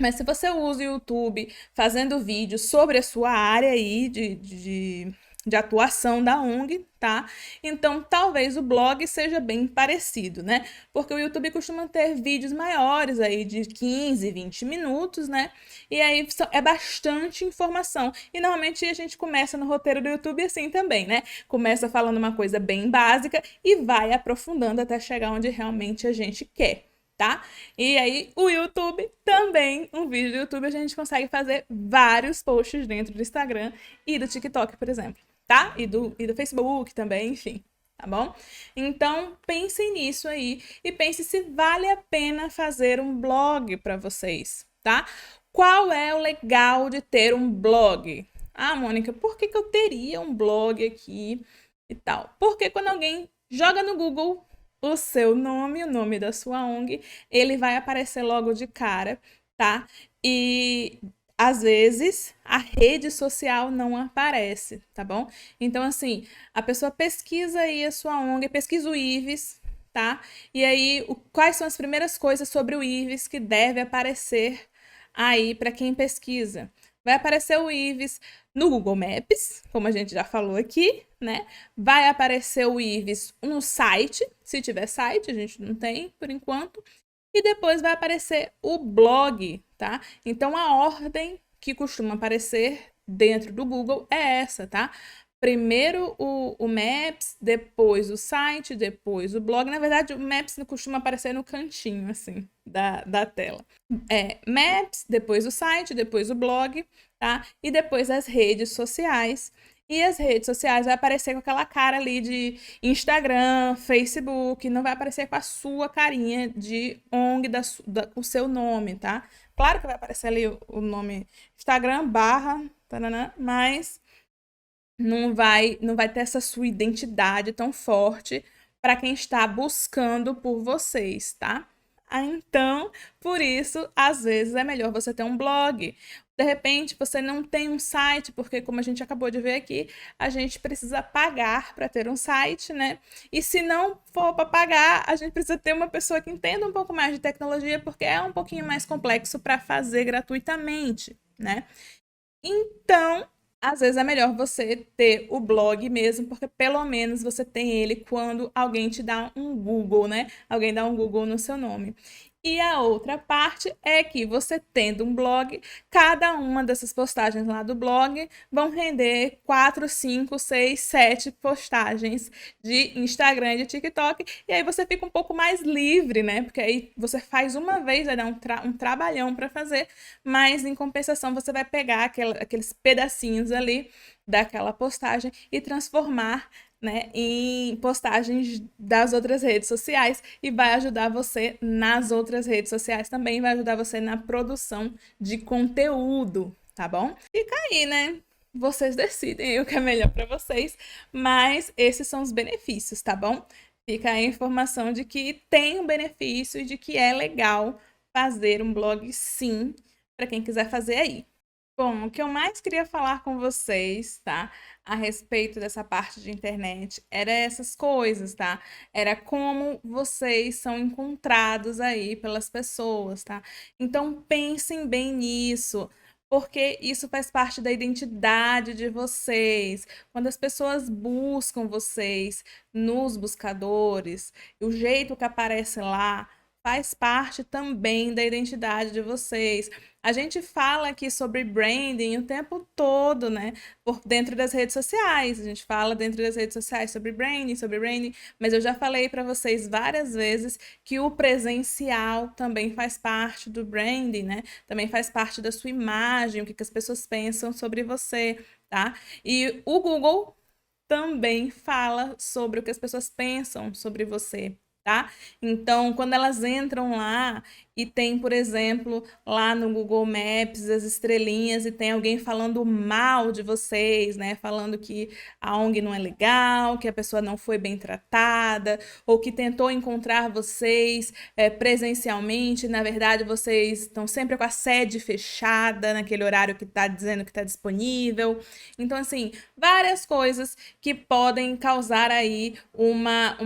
Mas se você usa o YouTube fazendo vídeos sobre a sua área aí de atuação da ONG, tá? Então, talvez o blog seja bem parecido, né? Porque o YouTube costuma ter vídeos maiores aí de 15, 20 minutos, né? E aí é bastante informação. E normalmente a gente começa no roteiro do YouTube assim também, né? Começa falando uma coisa bem básica e vai aprofundando até chegar onde realmente a gente quer. Tá? E aí, o YouTube também, um vídeo do YouTube, a gente consegue fazer vários posts dentro do Instagram e do TikTok, por exemplo, tá? E do Facebook também, enfim, tá bom? Então, pensem nisso aí e pense se vale a pena fazer um blog para vocês, tá? Qual é o legal de ter um blog? Ah, Mônica, por que eu teria um blog aqui e tal? Porque quando alguém joga no Google o seu nome, o nome da sua ONG, ele vai aparecer logo de cara, tá? E às vezes a rede social não aparece, tá bom? Então, assim, a pessoa pesquisa aí a sua ONG, pesquisa o IVES, tá? E aí, quais são as primeiras coisas sobre o IVES que deve aparecer aí para quem pesquisa? Vai aparecer o IVES no Google Maps, como a gente já falou aqui, né? Vai aparecer o IVES no site, se tiver site, a gente não tem por enquanto. E depois vai aparecer o blog, tá? Então a ordem que costuma aparecer dentro do Google é essa, tá? Primeiro o Maps, depois o site, depois o blog. Na verdade, o Maps costuma aparecer no cantinho, assim, da tela. Maps, depois o site, depois o blog, tá? E depois as redes sociais. E as redes sociais vai aparecer com aquela cara ali de Instagram, Facebook, não vai aparecer com a sua carinha de ONG, com o seu nome, tá? Claro que vai aparecer ali o nome Instagram, taranã, mas não vai ter essa sua identidade tão forte para quem está buscando por vocês, tá? Então, por isso, às vezes é melhor você ter um blog. De repente, você não tem um site, porque, como a gente acabou de ver aqui, a gente precisa pagar para ter um site, né? E se não for para pagar, a gente precisa ter uma pessoa que entenda um pouco mais de tecnologia, porque é um pouquinho mais complexo para fazer gratuitamente, né? Então, às vezes é melhor você ter o blog mesmo, porque pelo menos você tem ele quando alguém te dá um Google, né? Alguém dá um Google no seu nome. E a outra parte é que você tendo um blog, cada uma dessas postagens lá do blog vão render 4, 5, 6, 7 postagens de Instagram e de TikTok. E aí você fica um pouco mais livre, né? Porque aí você faz uma vez, vai dar um trabalhão para fazer, mas em compensação você vai pegar aqueles pedacinhos ali daquela postagem e transformar, né, em postagens das outras redes sociais e vai ajudar você nas outras redes sociais também, vai ajudar você na produção de conteúdo, tá bom? Fica aí, né? Vocês decidem o que é melhor para vocês, mas esses são os benefícios, tá bom? Fica aí a informação de que tem um benefício e de que é legal fazer um blog, sim, para quem quiser fazer aí. Bom, o que eu mais queria falar com vocês, tá? A respeito dessa parte de internet, era essas coisas, tá? Era como vocês são encontrados aí pelas pessoas, tá? Então pensem bem nisso, porque isso faz parte da identidade de vocês. Quando as pessoas buscam vocês nos buscadores, o jeito que aparece lá faz parte também da identidade de vocês. A gente fala aqui sobre branding o tempo todo, né? Por dentro das redes sociais. A gente fala dentro das redes sociais sobre branding, mas eu já falei para vocês várias vezes que o presencial também faz parte do branding, né? Também faz parte da sua imagem, o que as pessoas pensam sobre você, tá? E o Google também fala sobre o que as pessoas pensam sobre você, tá? Então, quando elas entram lá e tem, por exemplo, lá no Google Maps as estrelinhas e tem alguém falando mal de vocês, né? Falando que a ONG não é legal, que a pessoa não foi bem tratada, ou que tentou encontrar vocês presencialmente, na verdade vocês estão sempre com a sede fechada naquele horário que está dizendo que está disponível. Então, assim, várias coisas que podem causar aí uma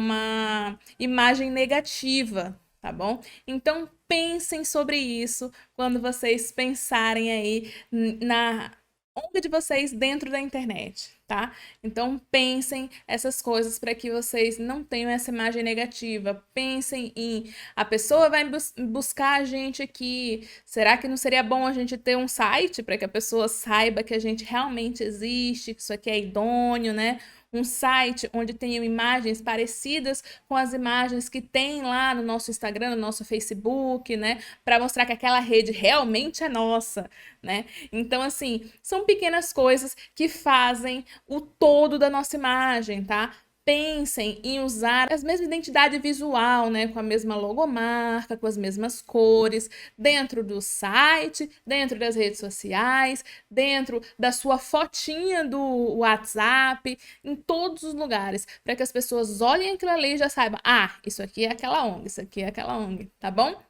imagem negativa, tá bom? Então, pensem sobre isso quando vocês pensarem aí na onda de vocês dentro da internet, tá? Então, pensem essas coisas para que vocês não tenham essa imagem negativa. Pensem em a pessoa vai buscar a gente aqui. Será que não seria bom a gente ter um site para que a pessoa saiba que a gente realmente existe, que isso aqui é idôneo, né? Um site onde tenham imagens parecidas com as imagens que tem lá no nosso Instagram, no nosso Facebook, né? Para mostrar que aquela rede realmente é nossa, né? Então, assim, são pequenas coisas que fazem o todo da nossa imagem, tá? Pensem em usar a mesma identidade visual, né? Com a mesma logomarca, com as mesmas cores, dentro do site, dentro das redes sociais, dentro da sua fotinha do WhatsApp, em todos os lugares, para que as pessoas olhem aquilo ali e já saibam, ah, isso aqui é aquela ONG, isso aqui é aquela ONG, tá bom?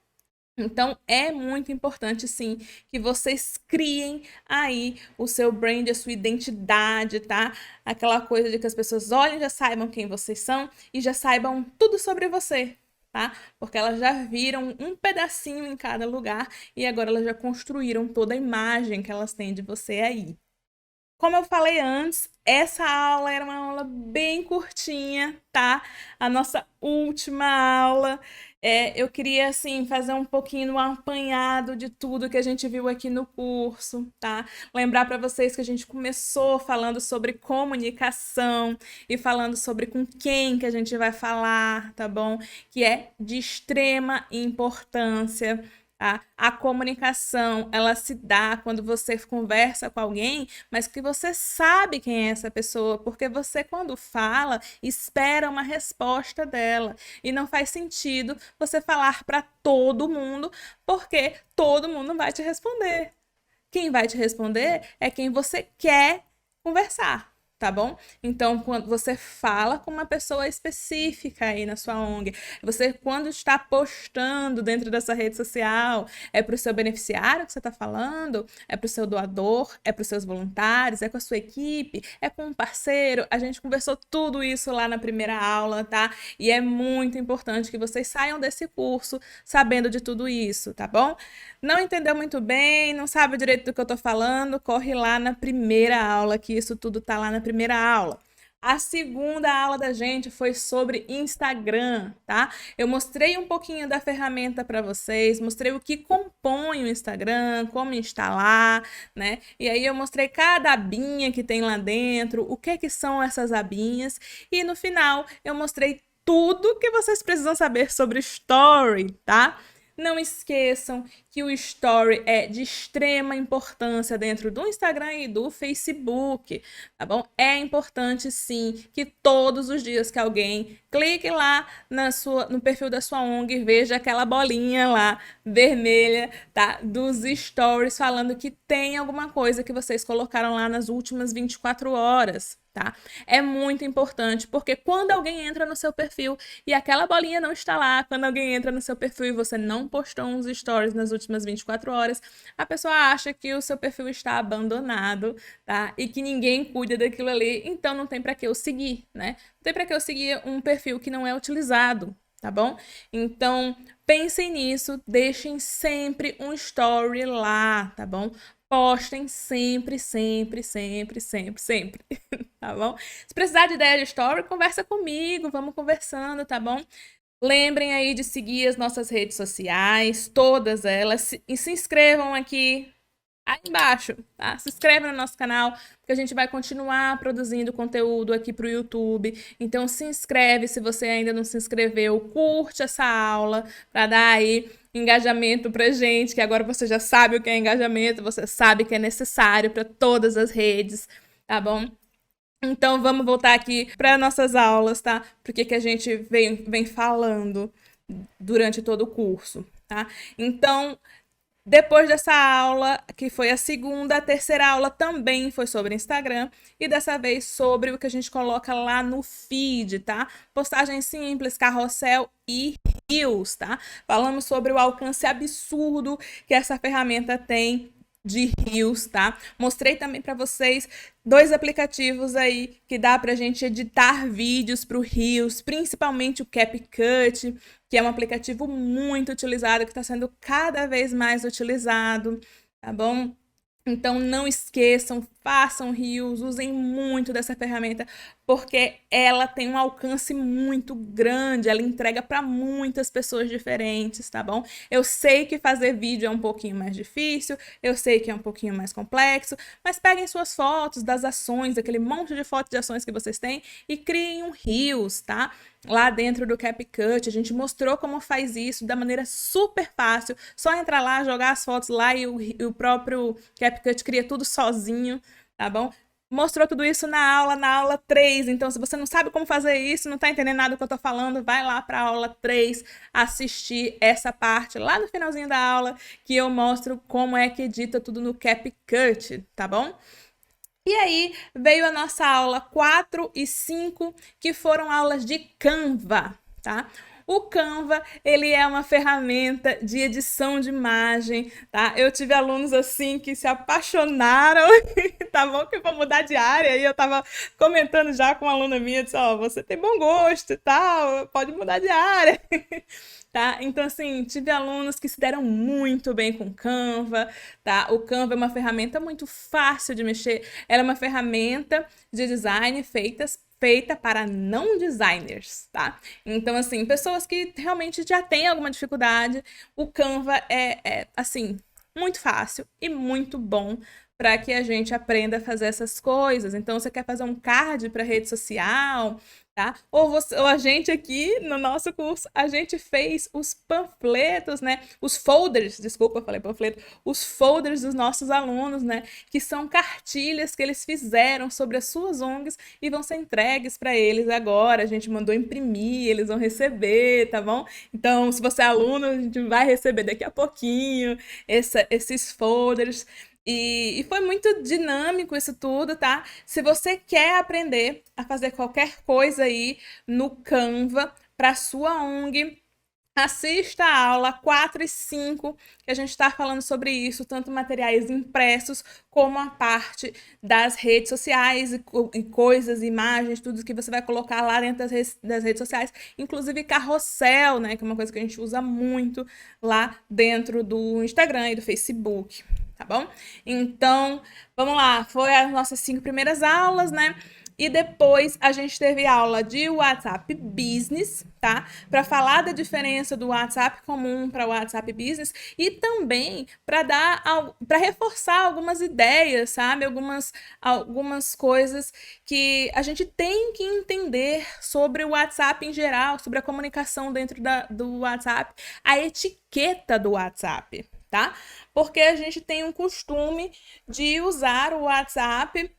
Então, é muito importante, sim, que vocês criem aí o seu brand, a sua identidade, tá? Aquela coisa de que as pessoas olhem, já saibam quem vocês são e já saibam tudo sobre você, tá? Porque elas já viram um pedacinho em cada lugar e agora elas já construíram toda a imagem que elas têm de você aí. Como eu falei antes, essa aula era uma aula bem curtinha, tá? A nossa última aula. Eu queria, assim, fazer um pouquinho um apanhado de tudo que a gente viu aqui no curso, tá? Lembrar para vocês que a gente começou falando sobre comunicação e falando sobre com quem que a gente vai falar, tá bom? Que é de extrema importância. Tá? A comunicação, ela se dá quando você conversa com alguém, mas que você sabe quem é essa pessoa, porque você, quando fala, espera uma resposta dela. E não faz sentido você falar para todo mundo, porque todo mundo vai te responder. Quem vai te responder é quem você quer conversar. Tá bom? Então, quando você fala com uma pessoa específica aí na sua ONG, você, quando está postando dentro dessa rede social, é para o seu beneficiário que você está falando, é para o seu doador, é para os seus voluntários, é com a sua equipe, é com um parceiro. A gente conversou tudo isso lá na primeira aula, tá? E é muito importante que vocês saiam desse curso sabendo de tudo isso, tá bom? Não entendeu muito bem, não sabe direito do que eu tô falando, corre lá na primeira aula, que isso tudo tá lá na primeira aula. A segunda aula da gente foi sobre Instagram, tá? Eu mostrei um pouquinho da ferramenta para vocês, mostrei o que compõe o Instagram, como instalar, né? E aí eu mostrei cada abinha que tem lá dentro, o que são essas abinhas, e no final eu mostrei tudo que vocês precisam saber sobre Story, tá? Não esqueçam que o Story é de extrema importância dentro do Instagram e do Facebook, tá bom? É importante, sim, que todos os dias que alguém clique lá no perfil da sua ONG e veja aquela bolinha lá, vermelha, tá? Dos Stories falando que tem alguma coisa que vocês colocaram lá nas últimas 24 horas, tá? É muito importante, porque quando alguém entra no seu perfil e aquela bolinha não está lá, quando alguém entra no seu perfil e você não postou uns stories nas últimas 24 horas, a pessoa acha que o seu perfil está abandonado, tá? E que ninguém cuida daquilo ali, então não tem para que eu seguir, né? Não tem para que eu seguir um perfil que não é utilizado, tá bom? Então, pensem nisso, deixem sempre um story lá, tá bom? Postem sempre, sempre, sempre, sempre, sempre, tá bom? Se precisar de ideia de story, conversa comigo, vamos conversando, tá bom? Lembrem aí de seguir as nossas redes sociais, todas elas, e se inscrevam aqui aí embaixo, tá? Se inscreve no nosso canal, porque a gente vai continuar produzindo conteúdo aqui para o YouTube. Então se inscreve se você ainda não se inscreveu, curte essa aula para dar aí engajamento pra gente, que agora você já sabe o que é engajamento, você sabe que é necessário para todas as redes, tá bom? Então vamos voltar aqui para nossas aulas, tá? Porque que a gente vem falando durante todo o curso, tá? Então, depois dessa aula, que foi a segunda, a terceira aula também foi sobre Instagram e dessa vez sobre o que a gente coloca lá no feed, tá? Postagem simples, carrossel e reels, tá? Falamos sobre o alcance absurdo que essa ferramenta tem de reels, tá? Mostrei também para vocês 2 aplicativos aí que dá pra gente editar vídeos pro reels, principalmente o CapCut, que é um aplicativo muito utilizado, que está sendo cada vez mais utilizado, tá bom? Então não esqueçam, façam reels, usem muito dessa ferramenta, porque ela tem um alcance muito grande, ela entrega para muitas pessoas diferentes, tá bom? Eu sei que fazer vídeo é um pouquinho mais difícil, eu sei que é um pouquinho mais complexo, mas peguem suas fotos das ações, aquele monte de fotos de ações que vocês têm e criem um reels, tá? Lá dentro do CapCut, a gente mostrou como faz isso da maneira super fácil, só entrar lá, jogar as fotos lá e o próprio CapCut cria tudo sozinho, tá bom? Mostrou tudo isso na aula 3, então se você não sabe como fazer isso, não tá entendendo nada do que eu tô falando, vai lá pra aula 3 assistir essa parte lá no finalzinho da aula, que eu mostro como é que edita tudo no CapCut, tá bom? E aí veio a nossa aula 4 e 5, que foram aulas de Canva, tá? O Canva, ele é uma ferramenta de edição de imagem, tá? Eu tive alunos assim que se apaixonaram, tá bom? Que eu vou mudar de área, e eu tava comentando já com uma aluna minha, disse, ó, você tem bom gosto e tal, pode mudar de área. Tá? Então, assim, tive alunos que se deram muito bem com o Canva, tá? O Canva é uma ferramenta muito fácil de mexer, ela é uma ferramenta de design feita para não designers, tá? Então, assim, pessoas que realmente já têm alguma dificuldade, o Canva assim, muito fácil e muito bom para que a gente aprenda a fazer essas coisas. Então, você quer fazer um card para rede social, tá? Ou a gente aqui no nosso curso, a gente fez os panfletos, né? Os folders, desculpa, eu falei panfleto, os folders dos nossos alunos, né? Que são cartilhas que eles fizeram sobre as suas ONGs e vão ser entregues para eles agora. A gente mandou imprimir, eles vão receber, tá bom? Então, se você é aluno, a gente vai receber daqui a pouquinho esses folders. E foi muito dinâmico isso tudo, tá? Se você quer aprender a fazer qualquer coisa aí no Canva para sua ONG, assista a aula 4 e 5, que a gente está falando sobre isso, tanto materiais impressos como a parte das redes sociais e coisas, imagens, tudo que você vai colocar lá dentro das redes sociais, inclusive carrossel, né, que é uma coisa que a gente usa muito lá dentro do Instagram e do Facebook, tá bom? Então, vamos lá, foi as nossas 5 primeiras aulas, né? E depois a gente teve aula de WhatsApp Business, tá? Para falar da diferença do WhatsApp comum para o WhatsApp Business e também para reforçar algumas ideias, sabe? Algumas coisas que a gente tem que entender sobre o WhatsApp em geral, sobre a comunicação dentro do WhatsApp, a etiqueta do WhatsApp, tá? Porque a gente tem um costume de usar o WhatsApp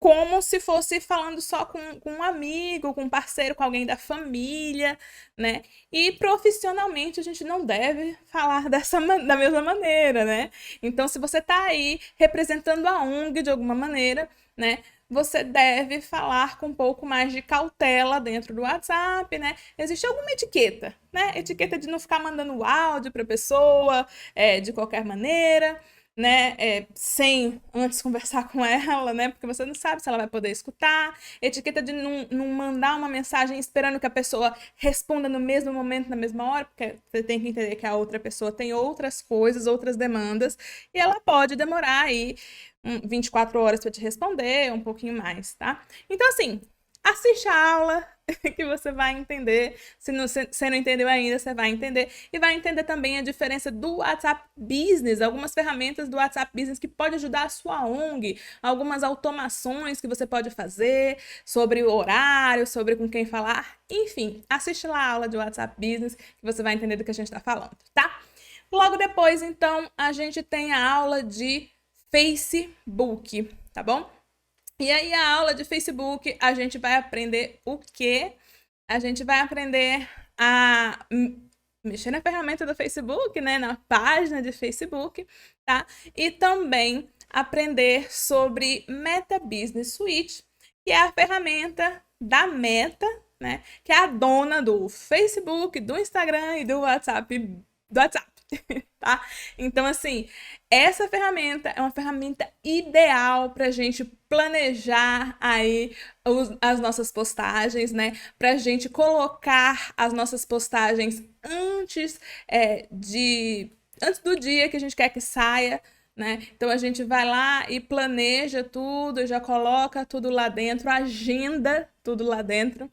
como se fosse falando só com um amigo, com um parceiro, com alguém da família, né? E profissionalmente a gente não deve falar da mesma maneira, né? Então, se você está aí representando a ONG de alguma maneira, né? Você deve falar com um pouco mais de cautela dentro do WhatsApp, né? Existe alguma etiqueta, né? Etiqueta de não ficar mandando áudio para a pessoa de qualquer maneira, né, sem antes conversar com ela, né, porque você não sabe se ela vai poder escutar, etiqueta de não mandar uma mensagem esperando que a pessoa responda no mesmo momento, na mesma hora, porque você tem que entender que a outra pessoa tem outras coisas, outras demandas, e ela pode demorar aí 24 horas para te responder, um pouquinho mais, tá? Então, assim, assiste a aula que você vai entender. Se você não entendeu ainda, você vai entender. E vai entender também a diferença do WhatsApp Business, algumas ferramentas do WhatsApp Business que pode ajudar a sua ONG, algumas automações que você pode fazer sobre o horário, sobre com quem falar. Enfim, assiste lá a aula de WhatsApp Business que você vai entender do que a gente está falando, tá? Logo depois, então, a gente tem a aula de Facebook, tá bom? E aí, a aula de Facebook, a gente vai aprender o quê? A gente vai aprender a mexer na ferramenta do Facebook, né? Na página de Facebook, tá? E também aprender sobre Meta Business Suite, que é a ferramenta da Meta, né? Que é a dona do Facebook, do Instagram e do WhatsApp, tá? Então, assim, essa ferramenta é uma ferramenta ideal para a gente planejar aí as nossas postagens, né? Para a gente colocar as nossas postagens antes do dia que a gente quer que saia, né? Então a gente vai lá e planeja tudo, já coloca tudo lá dentro, agenda tudo lá dentro.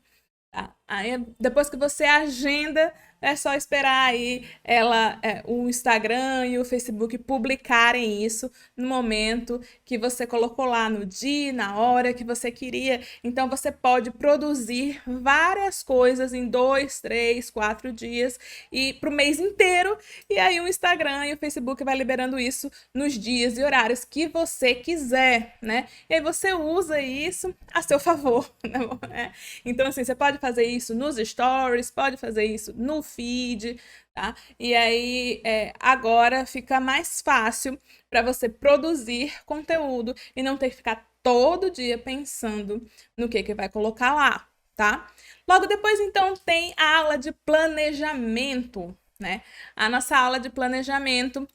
Tá? Aí, depois que você agenda, é só esperar aí o Instagram e o Facebook publicarem isso no momento que você colocou lá, no dia, na hora que você queria. Então, você pode produzir várias coisas em 2, 3, 4 dias e para o mês inteiro. E aí, o Instagram e o Facebook vai liberando isso nos dias e horários que você quiser, né? E aí, você usa isso a seu favor, né? Então, assim, você pode fazer isso nos stories, pode fazer isso no feed, tá? E aí, agora fica mais fácil para você produzir conteúdo e não ter que ficar todo dia pensando no que vai colocar lá, tá? Logo depois, então, tem a aula de planejamento, né? A nossa aula de planejamento,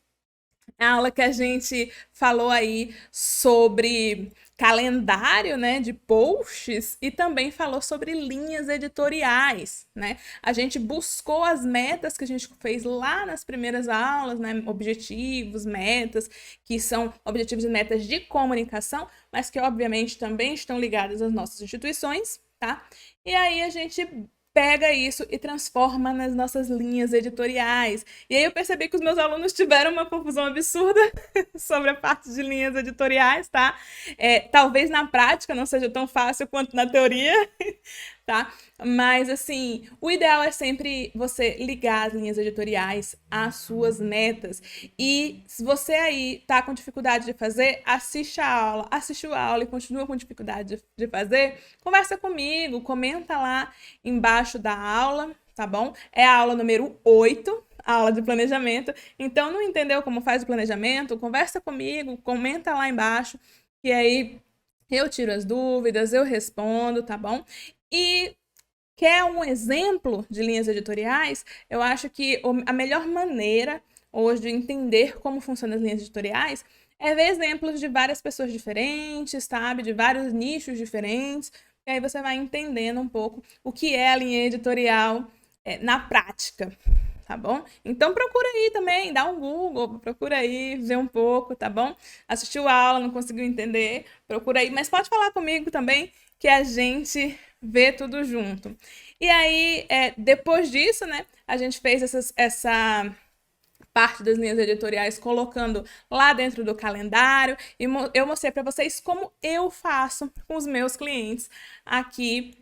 a aula que a gente falou aí sobre calendário, né, de posts e também falou sobre linhas editoriais, né? A gente buscou as metas que a gente fez lá nas primeiras aulas, né, objetivos, metas, que são objetivos e metas de comunicação, mas que obviamente também estão ligados às nossas instituições, tá? E aí a gente pega isso e transforma nas nossas linhas editoriais. E aí eu percebi que os meus alunos tiveram uma confusão absurda sobre a parte de linhas editoriais, tá? Talvez na prática não seja tão fácil quanto na teoria, tá? Mas, assim, o ideal é sempre você ligar as linhas editoriais às suas metas. E se você aí tá com dificuldade de fazer, assiste a aula e continua com dificuldade de fazer, conversa comigo, comenta lá embaixo da aula, tá bom? É a aula número 8, a aula de planejamento. Então, não entendeu como faz o planejamento? Conversa comigo, comenta lá embaixo, que aí eu tiro as dúvidas, eu respondo, tá bom? E quer um exemplo de linhas editoriais? Eu acho que a melhor maneira hoje de entender como funcionam as linhas editoriais é ver exemplos de várias pessoas diferentes, sabe? De vários nichos diferentes. E aí você vai entendendo um pouco o que é a linha editorial na prática, tá bom? Então procura aí também, dá um Google, procura aí, ver um pouco, tá bom? Assistiu a aula, não conseguiu entender, procura aí, mas pode falar comigo também, que a gente vê tudo junto. E aí, depois disso, né, a gente fez essa parte das linhas editoriais colocando lá dentro do calendário e eu mostrei para vocês como eu faço com os meus clientes aqui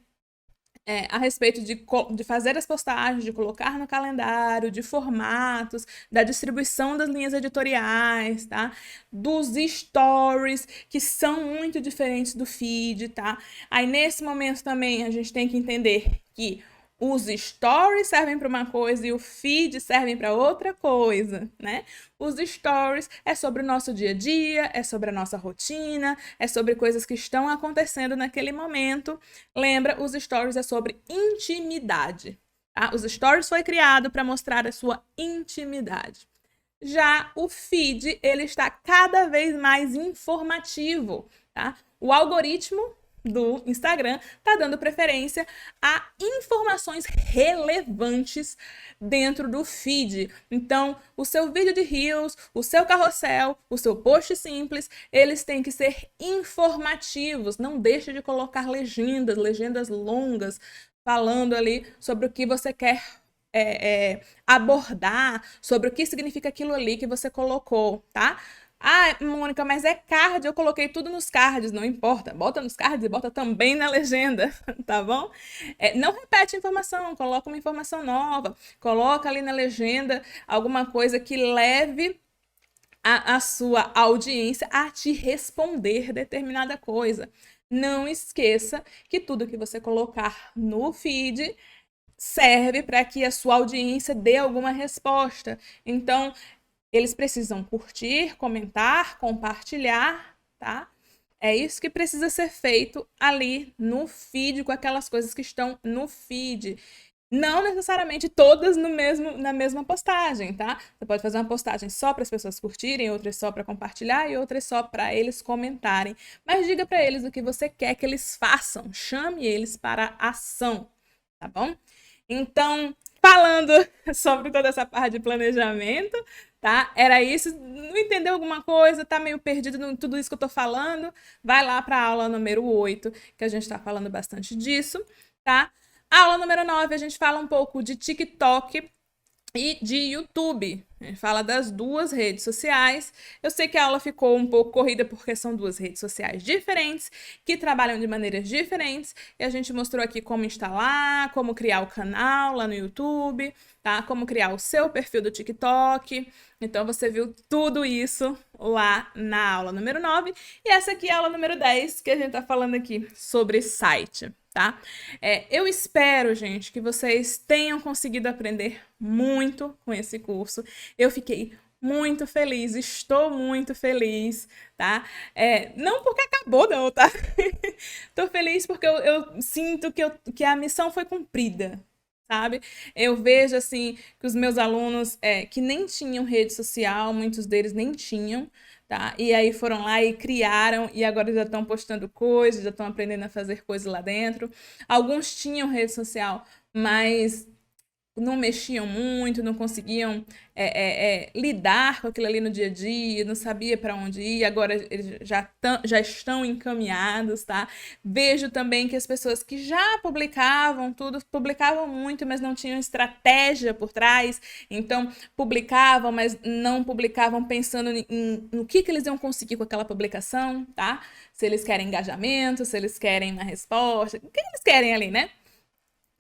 a respeito de fazer as postagens, de colocar no calendário, de formatos, da distribuição das linhas editoriais, tá? Dos stories, que são muito diferentes do feed, tá? Aí, nesse momento também, a gente tem que entender que os stories servem para uma coisa e o feed servem para outra coisa, né? Os stories é sobre o nosso dia a dia, é sobre a nossa rotina, é sobre coisas que estão acontecendo naquele momento. Lembra, os stories é sobre intimidade, tá? Os stories foi criado para mostrar a sua intimidade. Já o feed, ele está cada vez mais informativo, tá? O algoritmo do Instagram tá dando preferência a informações relevantes dentro do feed. Então, o seu vídeo de Reels, o seu carrossel, o seu post simples, eles têm que ser informativos. Não deixe de colocar legendas longas, falando ali sobre o que você quer abordar, sobre o que significa aquilo ali que você colocou, tá? Ah, Mônica, mas é card, eu coloquei tudo nos cards, não importa, bota nos cards e bota também na legenda, tá bom? Não repete a informação, coloca uma informação nova, coloca ali na legenda alguma coisa que leve a sua audiência a te responder determinada coisa. Não esqueça que tudo que você colocar no feed serve para que a sua audiência dê alguma resposta. Então, eles precisam curtir, comentar, compartilhar, tá? É isso que precisa ser feito ali no feed, com aquelas coisas que estão no feed. Não necessariamente todas na mesma postagem, tá? Você pode fazer uma postagem só para as pessoas curtirem, outras só para compartilhar e outras só para eles comentarem. Mas diga para eles o que você quer que eles façam. Chame eles para a ação, tá bom? Então, falando sobre toda essa parte de planejamento, tá? Era isso. Não entendeu alguma coisa? Tá meio perdido em tudo isso que eu tô falando? Vai lá para a aula número 8, que a gente tá falando bastante disso, tá? A aula número 9, a gente fala um pouco de TikTok e de YouTube. A gente fala das duas redes sociais. Eu sei que a aula ficou um pouco corrida porque são duas redes sociais diferentes, que trabalham de maneiras diferentes, e a gente mostrou aqui como instalar, como criar o canal lá no YouTube, tá? Como criar o seu perfil do TikTok. Então você viu tudo isso lá na aula número 9, e essa aqui é a aula número 10, que a gente tá falando aqui sobre site, tá? Eu espero, gente, que vocês tenham conseguido aprender muito com esse curso. Eu fiquei muito feliz, estou muito feliz, tá? Não porque acabou, não, tá? Tô feliz porque eu sinto que a missão foi cumprida, sabe? Eu vejo, assim, que os meus alunos que nem tinham rede social, muitos deles nem tinham, tá? E aí foram lá e criaram, e agora já estão postando coisas, já estão aprendendo a fazer coisas lá dentro. Alguns tinham rede social, mas não mexiam muito, não conseguiam lidar com aquilo ali no dia a dia, não sabia para onde ir, agora eles já estão encaminhados, tá? Vejo também que as pessoas que já publicavam tudo, publicavam muito, mas não tinham estratégia por trás, então publicavam, mas não publicavam pensando no que eles iam conseguir com aquela publicação, tá? Se eles querem engajamento, se eles querem uma resposta, o que eles querem ali, né?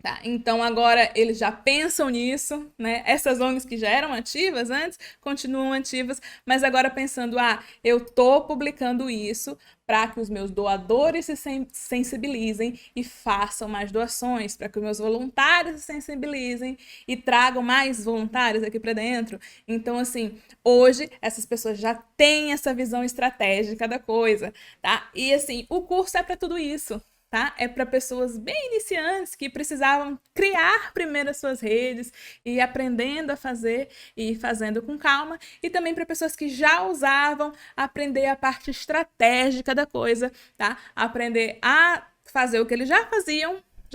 Tá, então agora eles já pensam nisso, né? Essas ONGs que já eram ativas antes, continuam ativas, mas agora pensando, eu tô publicando isso para que os meus doadores se sensibilizem e façam mais doações, para que os meus voluntários se sensibilizem e tragam mais voluntários aqui para dentro. Então, assim, hoje essas pessoas já têm essa visão estratégica da coisa, tá? E assim, o curso é para tudo isso. Tá? É para pessoas bem iniciantes que precisavam criar primeiro as suas redes e ir aprendendo a fazer e fazendo com calma, e também para pessoas que já usavam, aprender a parte estratégica da coisa, tá? Aprender a fazer o que eles já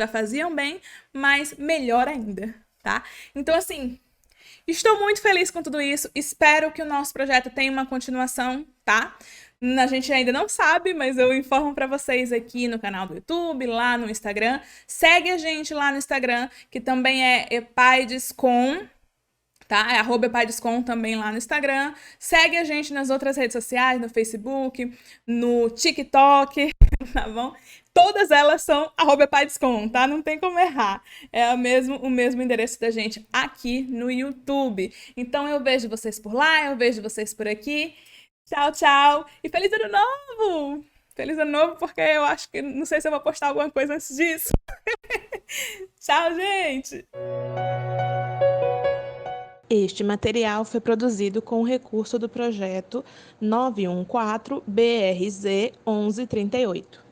faziam bem, mas melhor ainda, tá? Então, assim, estou muito feliz com tudo isso. Espero que o nosso projeto tenha uma continuação, tá? A gente ainda não sabe, mas eu informo para vocês aqui no canal do YouTube, lá no Instagram. Segue a gente lá no Instagram, que também é epaidescom, tá? É @epaidescom também lá no Instagram. Segue a gente nas outras redes sociais, no Facebook, no TikTok, tá bom? Todas elas são @epaidescom, tá? Não tem como errar. É o mesmo endereço da gente aqui no YouTube. Então eu vejo vocês por lá, eu vejo vocês por aqui. Tchau, tchau. E feliz ano novo! Feliz ano novo, porque eu acho que não sei se eu vou postar alguma coisa antes disso. Tchau, gente! Este material foi produzido com o recurso do projeto 914 BRZ 1138.